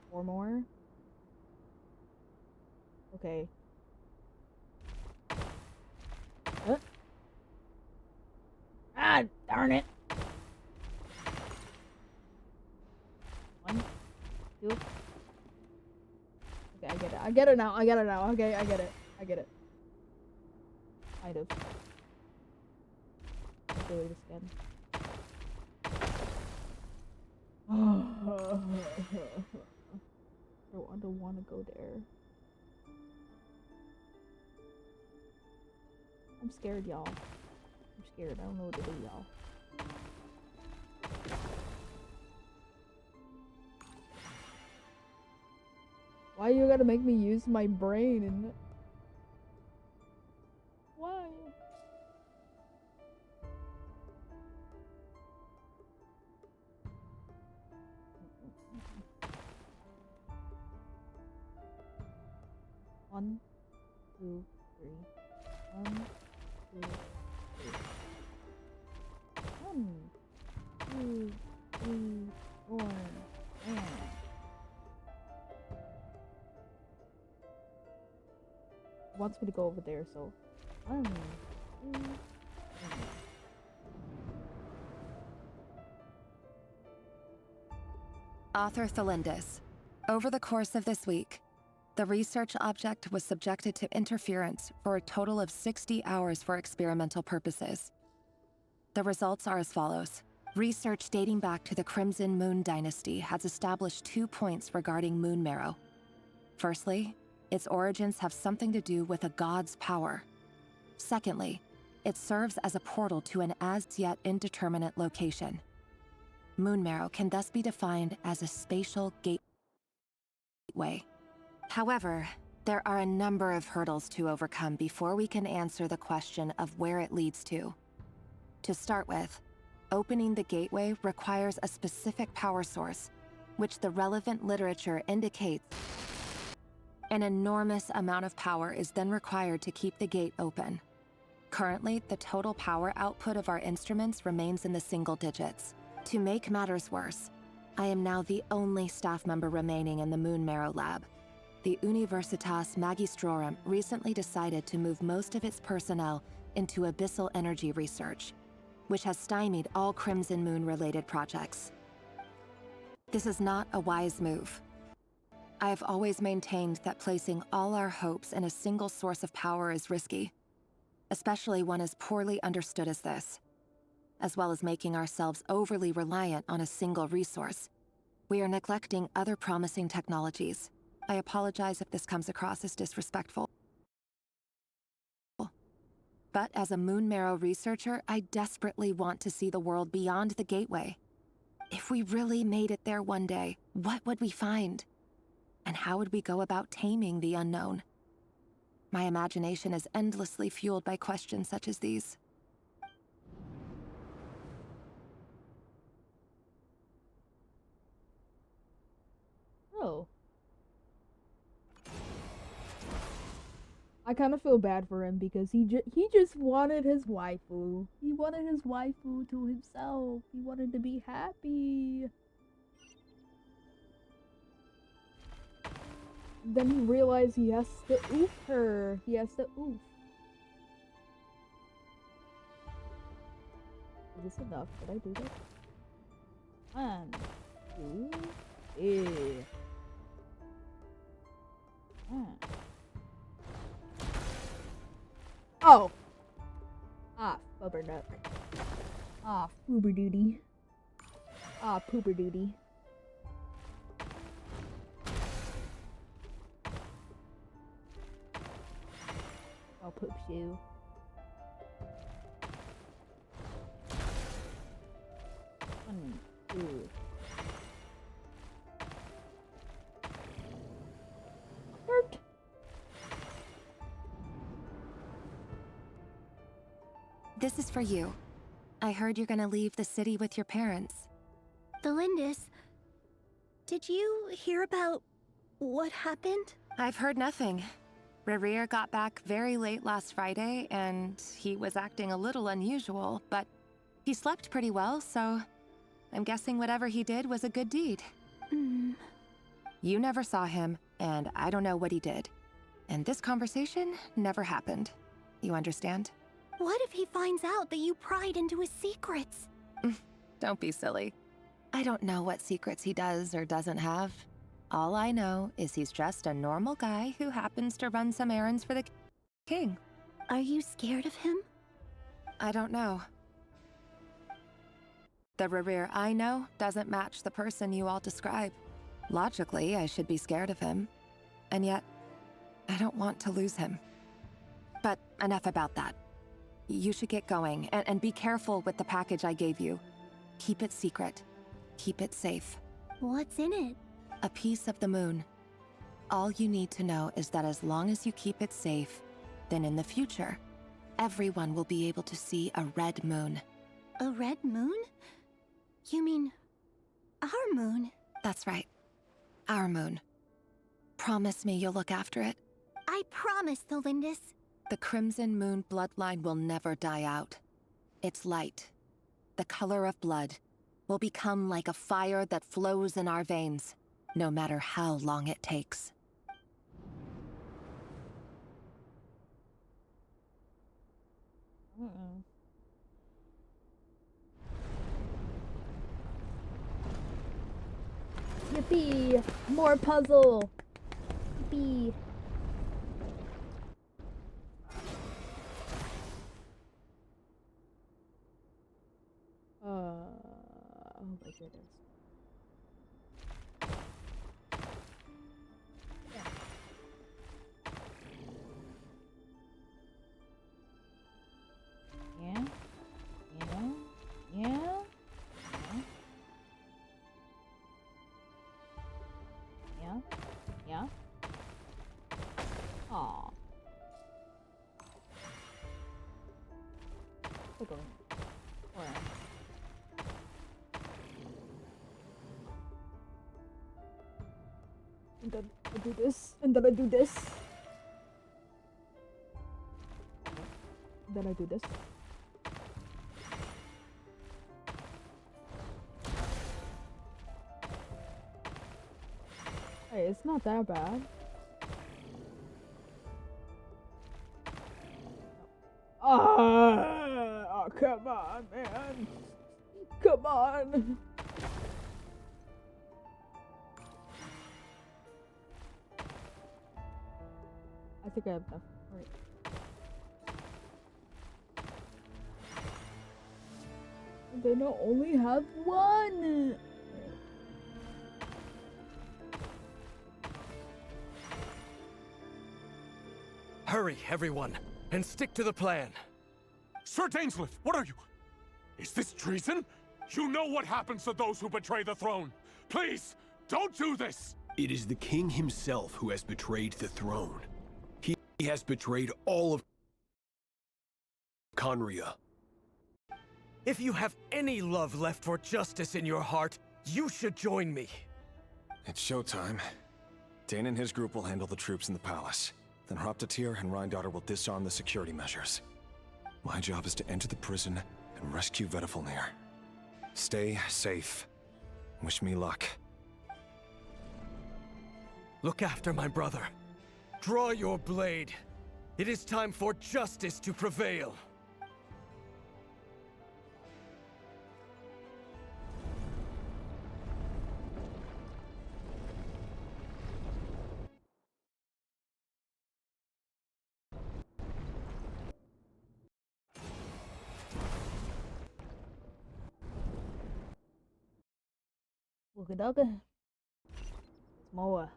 Four more. Okay. Ah, darn it. One, two. Okay, I get it. I get it now. I get it now. Okay, I get it. I get it. Kind of. I'll do this again. I don't want to go there. I'm scared, y'all. I'm scared. I don't know what to do, y'all. Why you gotta make me use my brain and... Why? One, two, three. One, two, three. 1, 2, 3, 4, and... wants me to go over there, so 1, 2, 3. Author Thelindis. Over the course of this week, the research object was subjected to interference for a total of 60 hours for experimental purposes. The results are as follows. Research dating back to the Crimson Moon Dynasty has established 2 points regarding moon marrow. Firstly, its origins have something to do with a god's power. Secondly, it serves as a portal to an as-yet indeterminate location. Moon marrow can thus be defined as a spatial gateway. However, there are a number of hurdles to overcome before we can answer the question of where it leads to. To start with, opening the gateway requires a specific power source, which the relevant literature indicates. An enormous amount of power is then required to keep the gate open. Currently, the total power output of our instruments remains in the single digits. To make matters worse, I am now the only staff member remaining in the Moon Marrow lab. The Universitas Magistrorum recently decided to move most of its personnel into abyssal energy research, which has stymied all Crimson Moon-related projects. This is not a wise move. I have always maintained that placing all our hopes in a single source of power is risky, especially one as poorly understood as this. As well as making ourselves overly reliant on a single resource, we are neglecting other promising technologies. I apologize if this comes across as disrespectful. But as a Moon Marrow researcher, I desperately want to see the world beyond the gateway. If we really made it there one day, what would we find? And how would we go about taming the unknown? My imagination is endlessly fueled by questions such as these. Oh. I kind of feel bad for him because he just wanted his waifu. He wanted his waifu to himself. He wanted to be happy. Then he realized he has to oof her. He has to oof. Is this enough? Did I do this? 1, 2, 3. Oh! Ah, bubber duck. Ah, pooper duty. Ah, pooper duty. Oh, poop shoe. One, two. Hurt. This is for you. I heard you're gonna leave the city with your parents. The Lindis, did you hear about what happened? I've heard nothing. Rerir got back very late last Friday, and he was acting a little unusual, but he slept pretty well, so I'm guessing whatever he did was a good deed. You never saw him, and I don't know what he did. And this conversation never happened. You understand? What if he finds out that you pried into his secrets? Don't be silly. I don't know what secrets he does or doesn't have. All I know is he's just a normal guy who happens to run some errands for the king. Are you scared of him? I don't know. The Rerir I know doesn't match the person you all describe. Logically, I should be scared of him. And yet, I don't want to lose him. But enough about that. You should get going, and be careful with the package I gave you. Keep it secret. Keep it safe. What's in it? A piece of the moon. All you need to know is that as long as you keep it safe, then in the future, everyone will be able to see a red moon. A red moon? You mean our moon? That's right. Our moon. Promise me you'll look after it. I promise, the Lindis. The Crimson Moon bloodline will never die out. Its light, the color of blood, will become like a fire that flows in our veins, no matter how long it takes. Yippee! More puzzle! Yippee! Oh my goodness. Yeah. Yeah. Aw. Tickling. Where? and then I do this, and then I do this. Then I do this. Hey, it's not that bad. Oh, come on, man. Come on. I think I have enough. Right. Then I only have one. Hurry, everyone, and stick to the plan. Sir Dainsleif, what are you? Is this treason? You know what happens to those who betray the throne. Please, don't do this! It is the king himself who has betrayed the throne. He has betrayed all of Conria. If you have any love left for justice in your heart, you should join me. It's showtime. Dane and his group will handle the troops in the palace. Then Hraptatyr and Rhindaughter will disarm the security measures. My job is to enter the prison and rescue Vedifalnir. Stay safe. Wish me luck. Look after my brother. Draw your blade. It is time for justice to prevail. Okie dokie. It's more.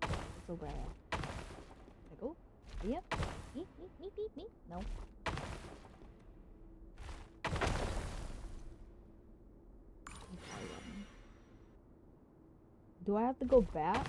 It's so bad. Can I go? Yeah. Me. No. Do I have to go back?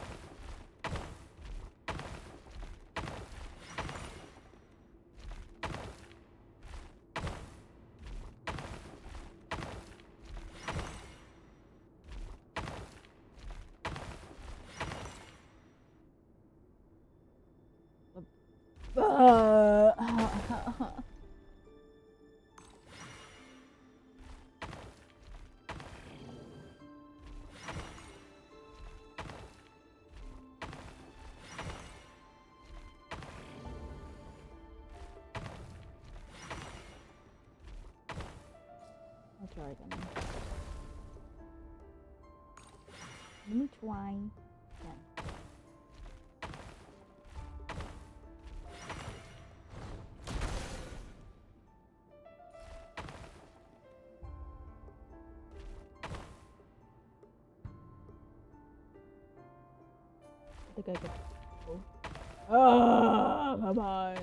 I'll try again. Let me try again. I think I can. Oh, come on.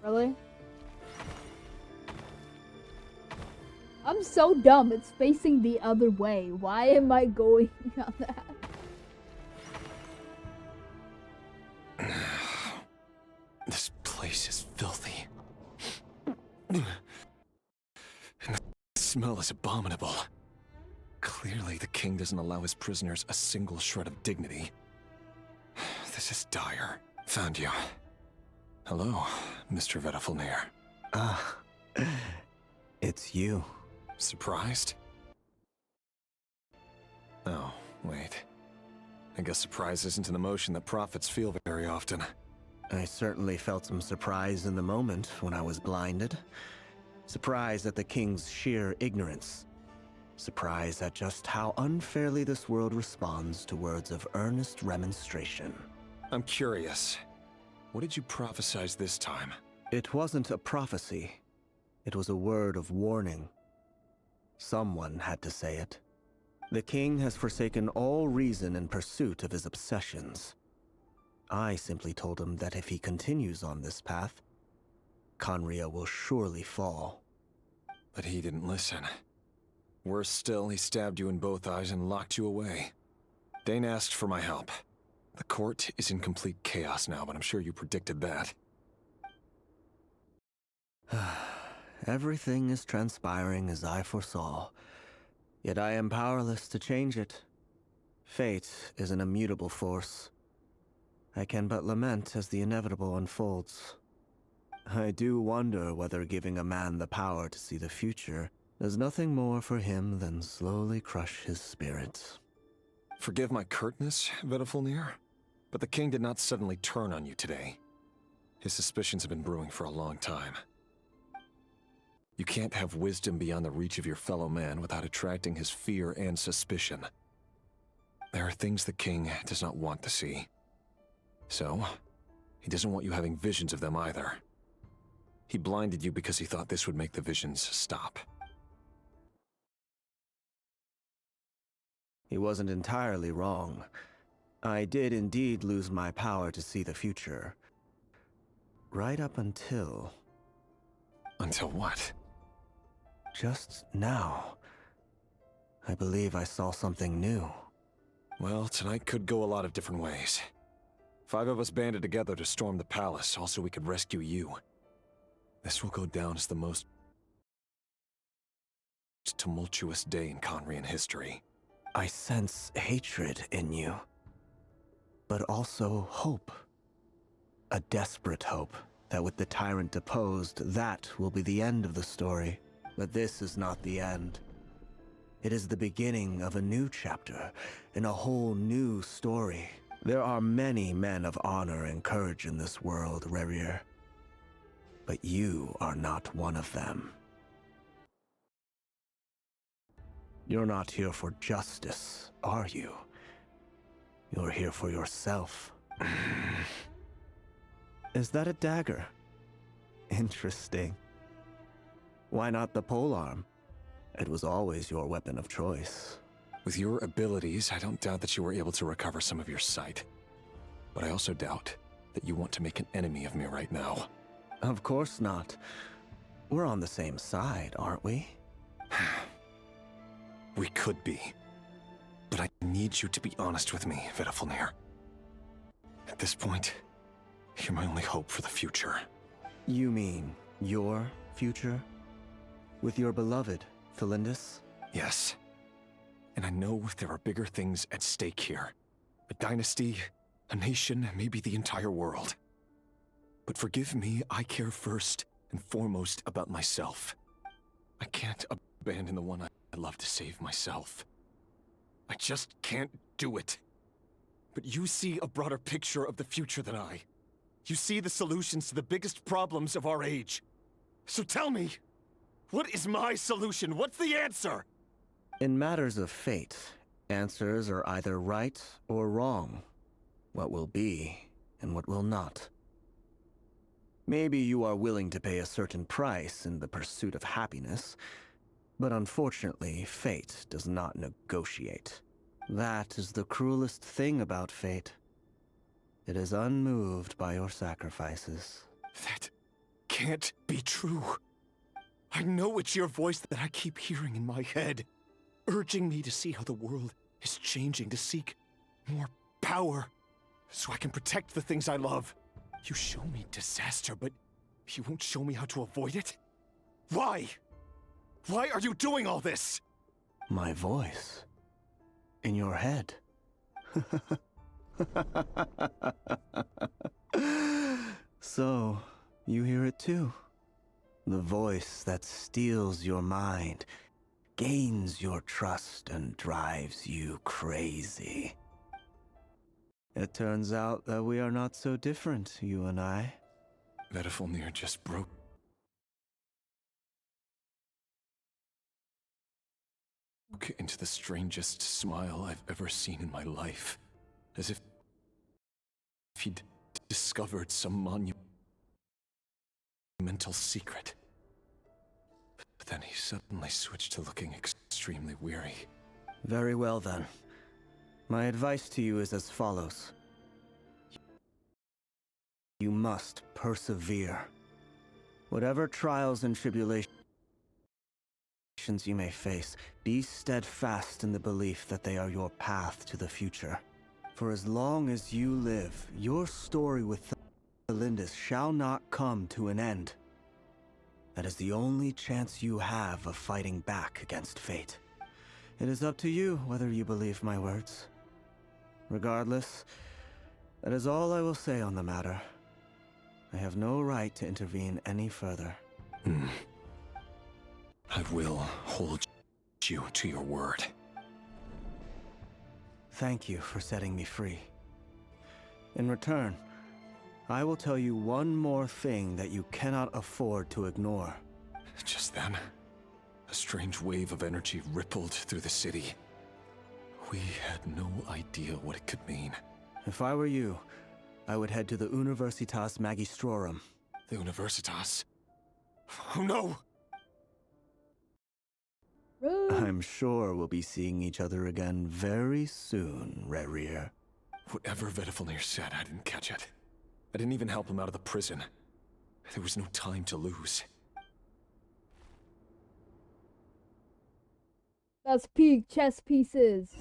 Really? I'm so dumb. It's facing the other way. Why am I going on that? This place is filthy. And the smell is abominable. Clearly, the king doesn't allow his prisoners a single shred of dignity. This is dire. Found you. Hello, Mr. Vedifalnir. Ah, it's you. Surprised? Oh, wait. I guess surprise isn't an emotion that prophets feel very often. I certainly felt some surprise in the moment when I was blinded. Surprise at the king's sheer ignorance. Surprise at just how unfairly this world responds to words of earnest remonstration. I'm curious. What did you prophesize this time? It wasn't a prophecy. It was a word of warning. Someone had to say it. The king has forsaken all reason in pursuit of his obsessions. I simply told him that if he continues on this path, Conria will surely fall. But he didn't listen. Worse still, he stabbed you in both eyes and locked you away. Dane asked for my help. The court is in complete chaos now, but I'm sure you predicted that. Everything is transpiring as I foresaw, yet I am powerless to change it. Fate is an immutable force. I can but lament as the inevitable unfolds. I do wonder whether giving a man the power to see the future does nothing more for him than slowly crush his spirit. Forgive my curtness, Vedafulnir, but the king did not suddenly turn on you today. His suspicions have been brewing for a long time. You can't have wisdom beyond the reach of your fellow man without attracting his fear and suspicion. There are things the king does not want to see. So, he doesn't want you having visions of them either. He blinded you because he thought this would make the visions stop. He wasn't entirely wrong. I did indeed lose my power to see the future. Right up until... Until what? Just now. I believe I saw something new. Well, tonight could go a lot of different ways. 5 of us banded together to storm the palace, also we could rescue you. This will go down as the most tumultuous day in Conrian history. I sense hatred in you, but also hope. A desperate hope that with the tyrant deposed, that will be the end of the story. But this is not the end. It is the beginning of a new chapter, in a whole new story. There are many men of honor and courage in this world, Rerir. But you are not one of them. You're not here for justice, are you? You're here for yourself. Is that a dagger? Interesting. Why not the polearm? It was always your weapon of choice. With your abilities, I don't doubt that you were able to recover some of your sight. But I also doubt that you want to make an enemy of me right now. Of course not. We're on the same side, aren't we? We could be. But I need you to be honest with me, Vedafulnir. At this point, you're my only hope for the future. You mean your future? With your beloved, Felindus? Yes. And I know there are bigger things at stake here. A dynasty, a nation, maybe the entire world. But forgive me, I care first and foremost about myself. I can't abandon the one I love to save myself. I just can't do it. But you see a broader picture of the future than I. You see the solutions to the biggest problems of our age. So tell me, what is my solution? What's the answer? In matters of fate, answers are either right or wrong. What will be, and what will not. Maybe you are willing to pay a certain price in the pursuit of happiness, but unfortunately, fate does not negotiate. That is the cruelest thing about fate. It is unmoved by your sacrifices. That can't be true. I know it's your voice that I keep hearing in my head, urging me to see how the world is changing, to seek more power, so I can protect the things I love. You show me disaster, but you won't show me how to avoid it? Why? Why are you doing all this? My voice. In your head. So, you hear it too? The voice that steals your mind, gains your trust, and drives you crazy. It turns out that we are not so different, you and I. Vedafulnir just broke into the strangest smile I've ever seen in my life. As if he'd discovered some monumental secret. But then he suddenly switched to looking extremely weary. Very well then. My advice to you is as follows. You must persevere. Whatever trials and tribulations you may face, be steadfast in the belief that they are your path to the future. For as long as you live, your story with Lindis shall not come to an end. That is the only chance you have of fighting back against fate. It is up to you whether you believe my words. Regardless, that is all I will say on the matter. I have no right to intervene any further. I will hold you to your word. Thank you for setting me free. In return, I will tell you one more thing that you cannot afford to ignore. Just then, a strange wave of energy rippled through the city. We had no idea what it could mean. If I were you, I would head to the Universitas Magistrorum. The Universitas? Oh no! I'm sure we'll be seeing each other again very soon, Rerir. Whatever Vedifalnir said, I didn't catch it. I didn't even help him out of the prison. There was no time to lose. That's peak chess pieces.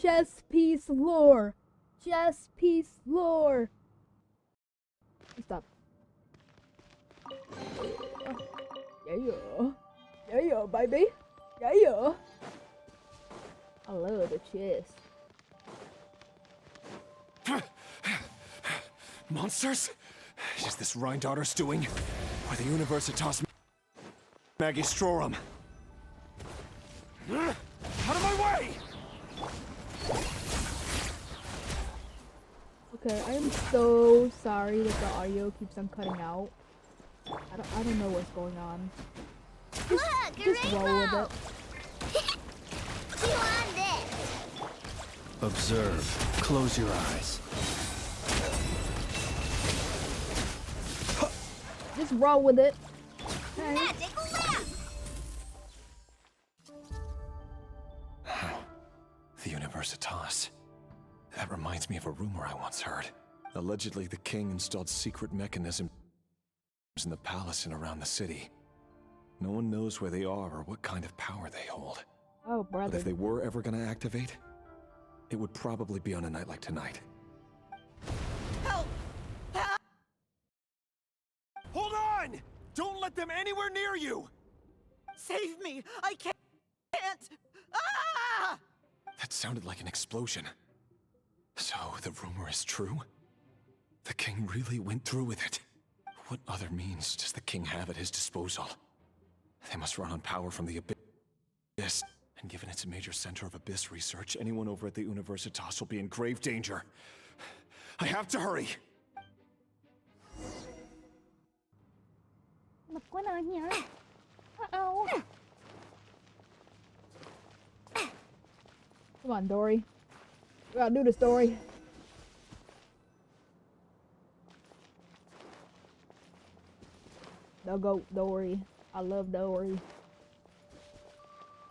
Chess piece lore. Chess piece lore. Stop. Yeah. Yeah, baby. Yeah. I love the chess. Monsters? Is this Rheindarter's doing? Or the Universitas Magistrorum? Out of my way! Okay, I am so sorry that the audio keeps on cutting out. I don't know what's going on. Just roll with it. Observe. Close your eyes. Just roll with it. The Universitas. That reminds me of a rumor I once heard. Allegedly, the king installed secret mechanisms in the palace and around the city. No one knows where they are or what kind of power they hold. Oh, brother. But if they were ever going to activate, it would probably be on a night like tonight. Help! Help! Hold on! Don't let them anywhere near you! Save me! I can't! Ah! That sounded like an explosion. So, the rumor is true? The king really went through with it. What other means does the king have at his disposal? They must run on power from the Abyss. And given it's a major center of Abyss research, anyone over at the Universitas will be in grave danger. I have to hurry! What's going on here? Uh-oh. Come on, Dory. We gotta do this, Dory. The goat, Dory. I love Dory.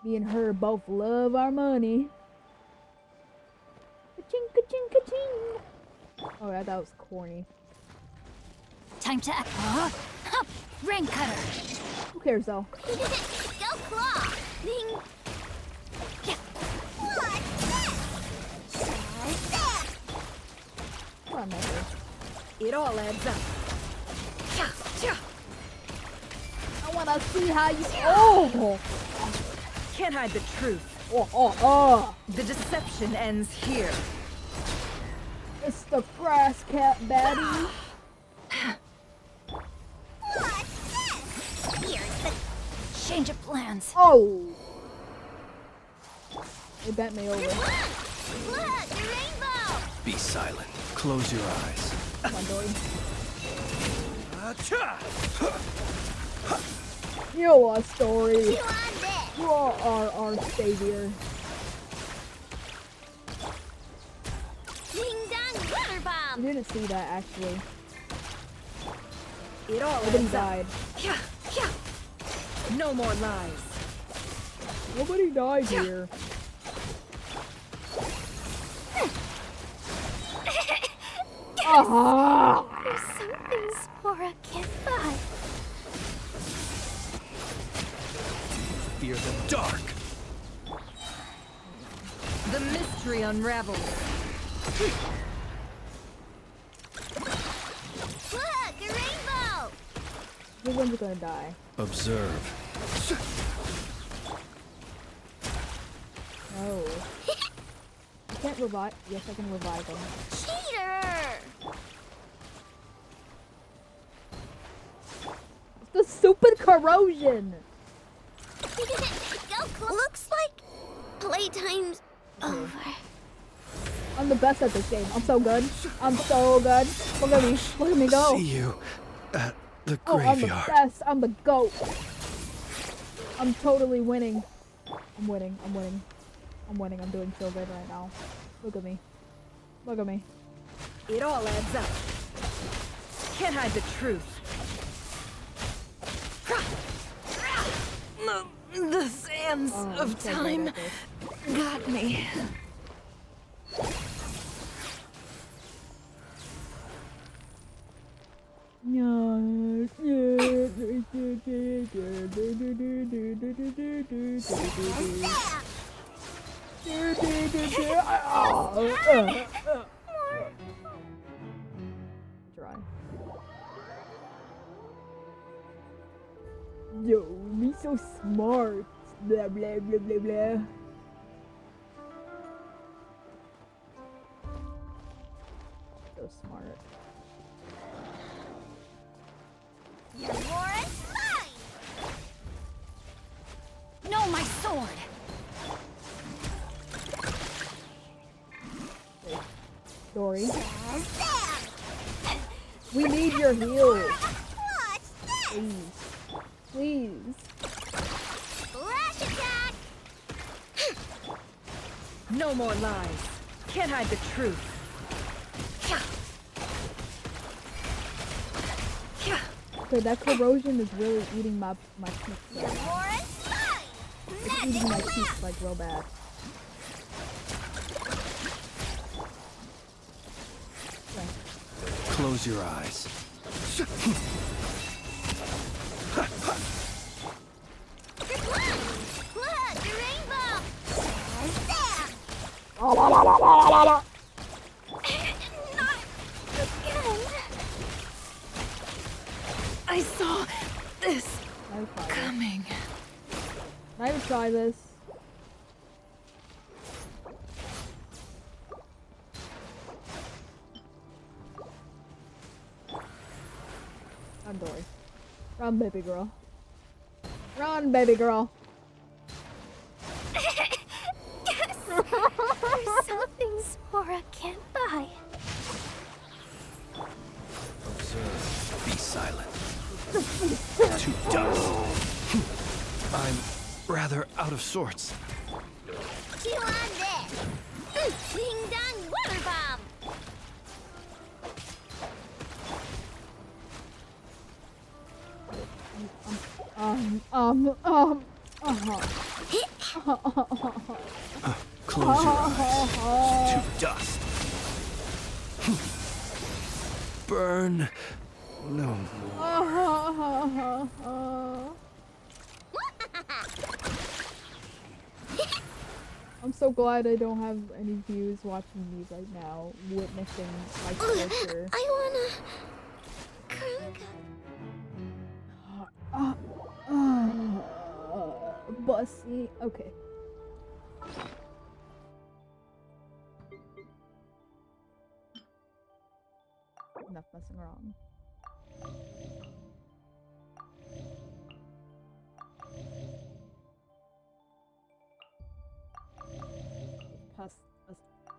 Me and her both love our money. Ka-ching, ka-ching, ka-ching. Oh, that was corny. Time to rain cutter. Who cares though? Go claw. Ding. Come on, Mother. It all adds up. I wanna see how you. Oh! Can't hide the truth. Oh! The deception ends here. It's the grass cat baddie. Here's the change of plans. Oh! They bent me over. Look, the rainbow. Be silent. Close your eyes. Come on, Dory. You are Story. You are our savior. Ding dong, water bomb. You didn't see that actually. It all Nobody adds up. died. No more lies. Nobody died here. There's something Spora can't buy. Fear the dark. The mystery unravels. Look, a rainbow! Which one's gonna die? Observe. No. I can't revive. Yes, I can revive him. Cheater! It's the stupid corrosion! Looks like playtime's over. I'm the best at this game. I'm so good. I'm so good. Look at me. Look at me go. See you at the Oh, I'm the graveyard. best. I'm the GOAT. I'm totally winning. I'm winning. I'm winning. I'm winning. I'm doing so good right now. Look at me. Look at me. It all adds up. Can't hide the truth. The sands of time got me. Try. Yo, me so smart. Blah blah blah blah blah. So smart. Laura's mine! No, my sword! Dory. We need your heal. Please. Please. Flash attack! No more lies. Can't hide the truth. Okay, that corrosion is really eating my cheeks right now. It's eating my cheeks like real bad. Close your eyes. Look, the rainbow! Not again! I saw this coming. Can I even try this? Run, Dory. Run, baby girl. Run, baby girl. There's something Spora can't buy. Observe. Be silent. To dust. I'm rather out of sorts. Chew on this! Ding dong water bomb! Close your eyes. To dust. Burn. No more. I'm so glad I don't have any viewers watching me right now, witnessing my torture. I wanna... Bussy. Okay. Enough messing around. That's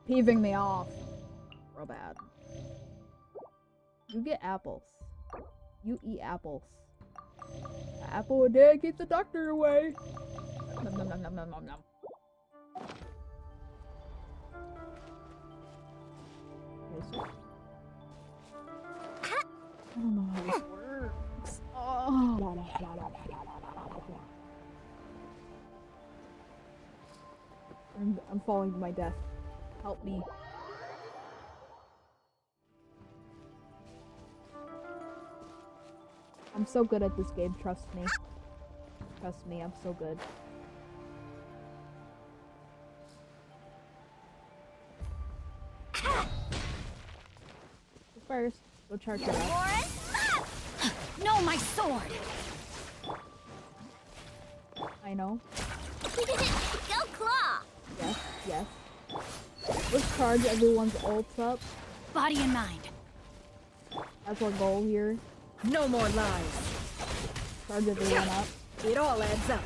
peeving me off. Real bad. You get apples. You eat apples. Apple a day keeps the doctor away. Nom nom nom nom nom nom nom. Okay, so I don't know how this works. Oh. I'm falling to my death. Help me. I'm so good at this game, trust me. Trust me, I'm so good. First, go charge it up. No, my sword! I know. Go claw! Yes, yes. Let's charge everyone's ults up. Body and mind. That's our goal here. No more lies. Charge everyone up. It all adds up.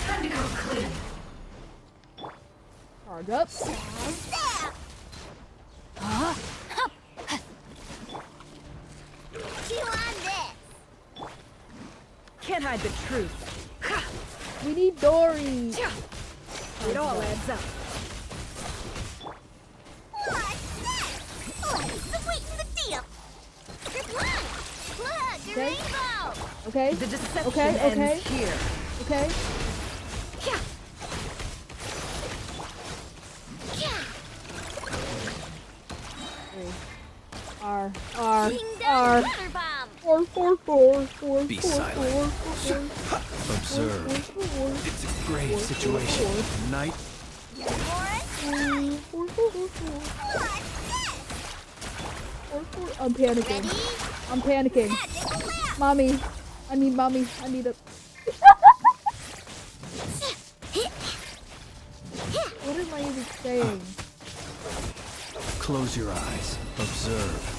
Time to go clean. Charge up. Huh? Chew on this. Can't hide the truth. We need Dory. It all adds up. Let's sweeten the deal. Look, the Okay. rainbow. Okay. The deception Okay. ends here. Okay. R. Be silent. Observe. It's a grave situation. Night. I'm panicking. I'm panicking. Mommy. I need mommy. I need a... What am I even saying? Close your eyes. Observe.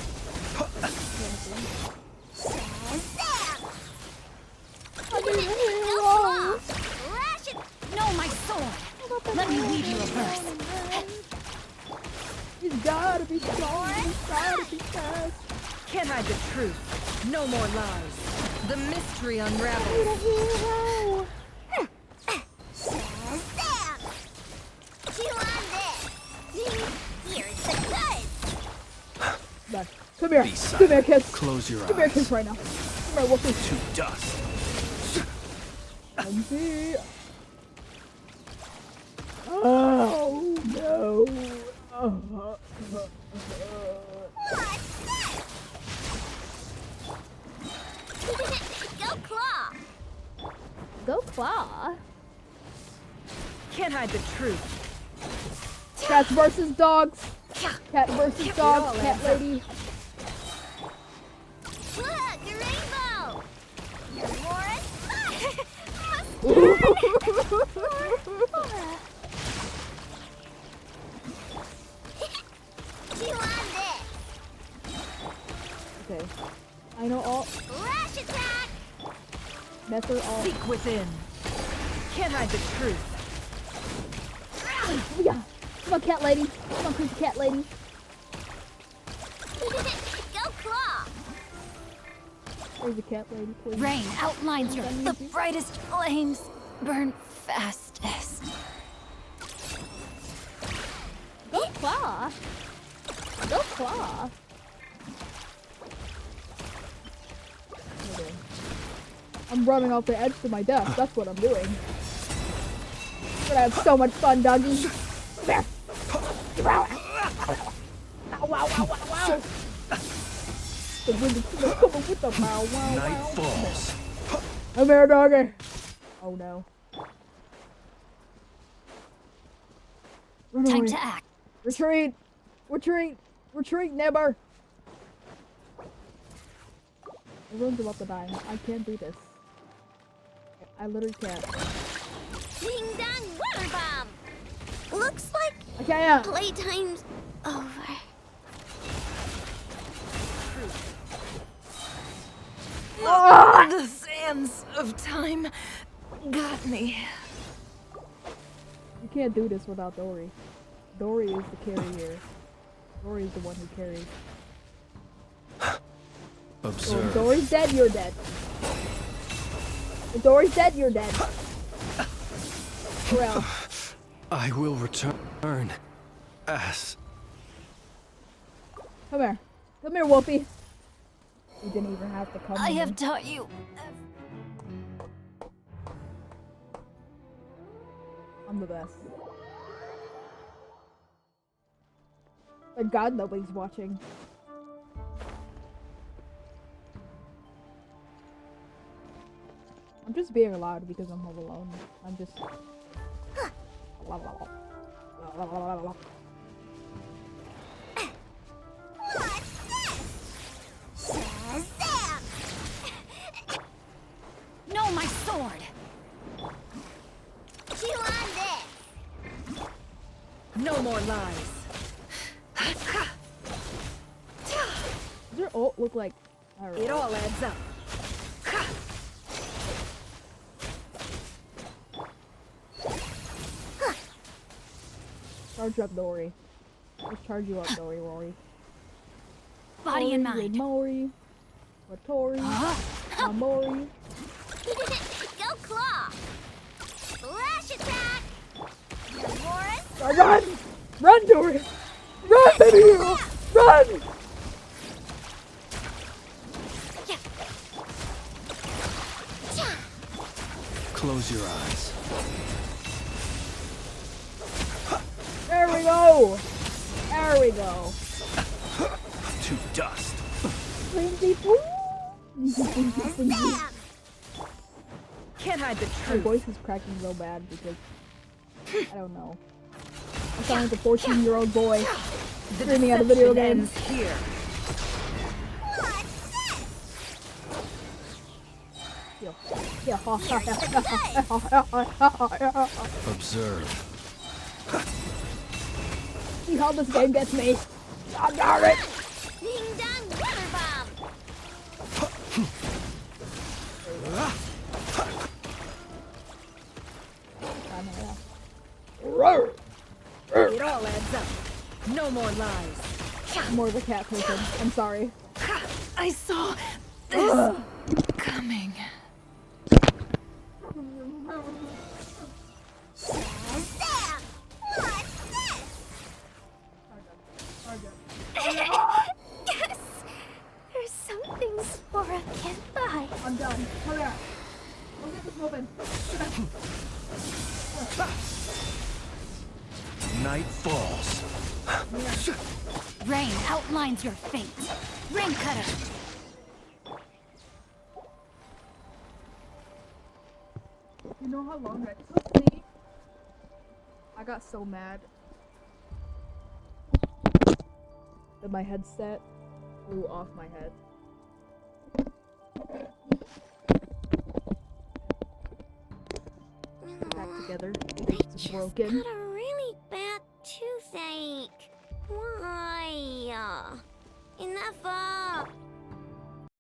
No, my sword. Let me read you a verse. He's gotta be strong. He's gotta be fast. Can't hide the truth. No more lies. The mystery unravels. Chew on this. Here's the goods. Come here. Be silent. Come here, kiss. Close your Come here, eyes. kiss right now. Come here, Wolfie. To dust. Oh no. Go claw. Go claw. Can't hide the truth. Cats versus dogs. Cat versus dog. all Cat adds up. lady. Look, the rainbow. Chew on this. Okay. I know all. Lash attack. Method all. Seek within. Can't hide the truth. Yeah. Come on, cat lady. Come on, creepy cat lady. Go claw. There's the cat lady, please. Rain outlines her. The brightest flames burn fastest. Go claw. Go claw. Okay. I'm running off the edge to my death. That's what I'm doing. We're gonna have so much fun, doggy. Come here. Wow. Ow, wow, wow, wow, wow. The wind is coming with the wow, wow, Night wow. falls. Come here, doggy. Oh no. Run Time away. to act. Retreat! Retreat! Retreat, Never! Everyone's about to die. I can't do this. I literally can't. Ding dong water bomb. Looks like I can't! playtime's over. The sands of time got me. You can't do this without Dory. Dory is the carry here. Dory is the one who carries. So Observe. if Dory's dead, you're dead. If Dory's dead, you're dead. Well, I will return. Ass. come here. Come here, Wolfie. You didn't even have to come I here. have taught you. I'm the best. Thank God nobody's watching. I'm just being loud because I'm home alone. I'm just. No, my sword! Chew on this! No more lies. Does your ult look like? It all adds up. Charge up, Dory. Let's charge you up, Dory, Rory. Body and Dory, mind. Mori. Tori. Mori. Go claw! Flash attack! Morris! Run! Run, Dory! Run, baby girl! Run! Close your eyes. There we go! There we go. To dust. Can't hide the My truth. voice is cracking real bad because I don't know. I sound like a 14-year-old boy screaming at a video game. Ends here. Observe. See how this game gets me. God darn it! Ding dong rubber bomb! It all adds up. No more lies. I'm more of a cat person. I'm sorry. I saw this coming. Yes! There's something Spora can't buy. I'm done. Hurry up. Don't get this moving. Night falls. Rain outlines your fate. Rain cutter. You know how long that took me? I got so mad that my headset flew off my head. Back together. It's broken. Got a really bad toothache. Why? Enough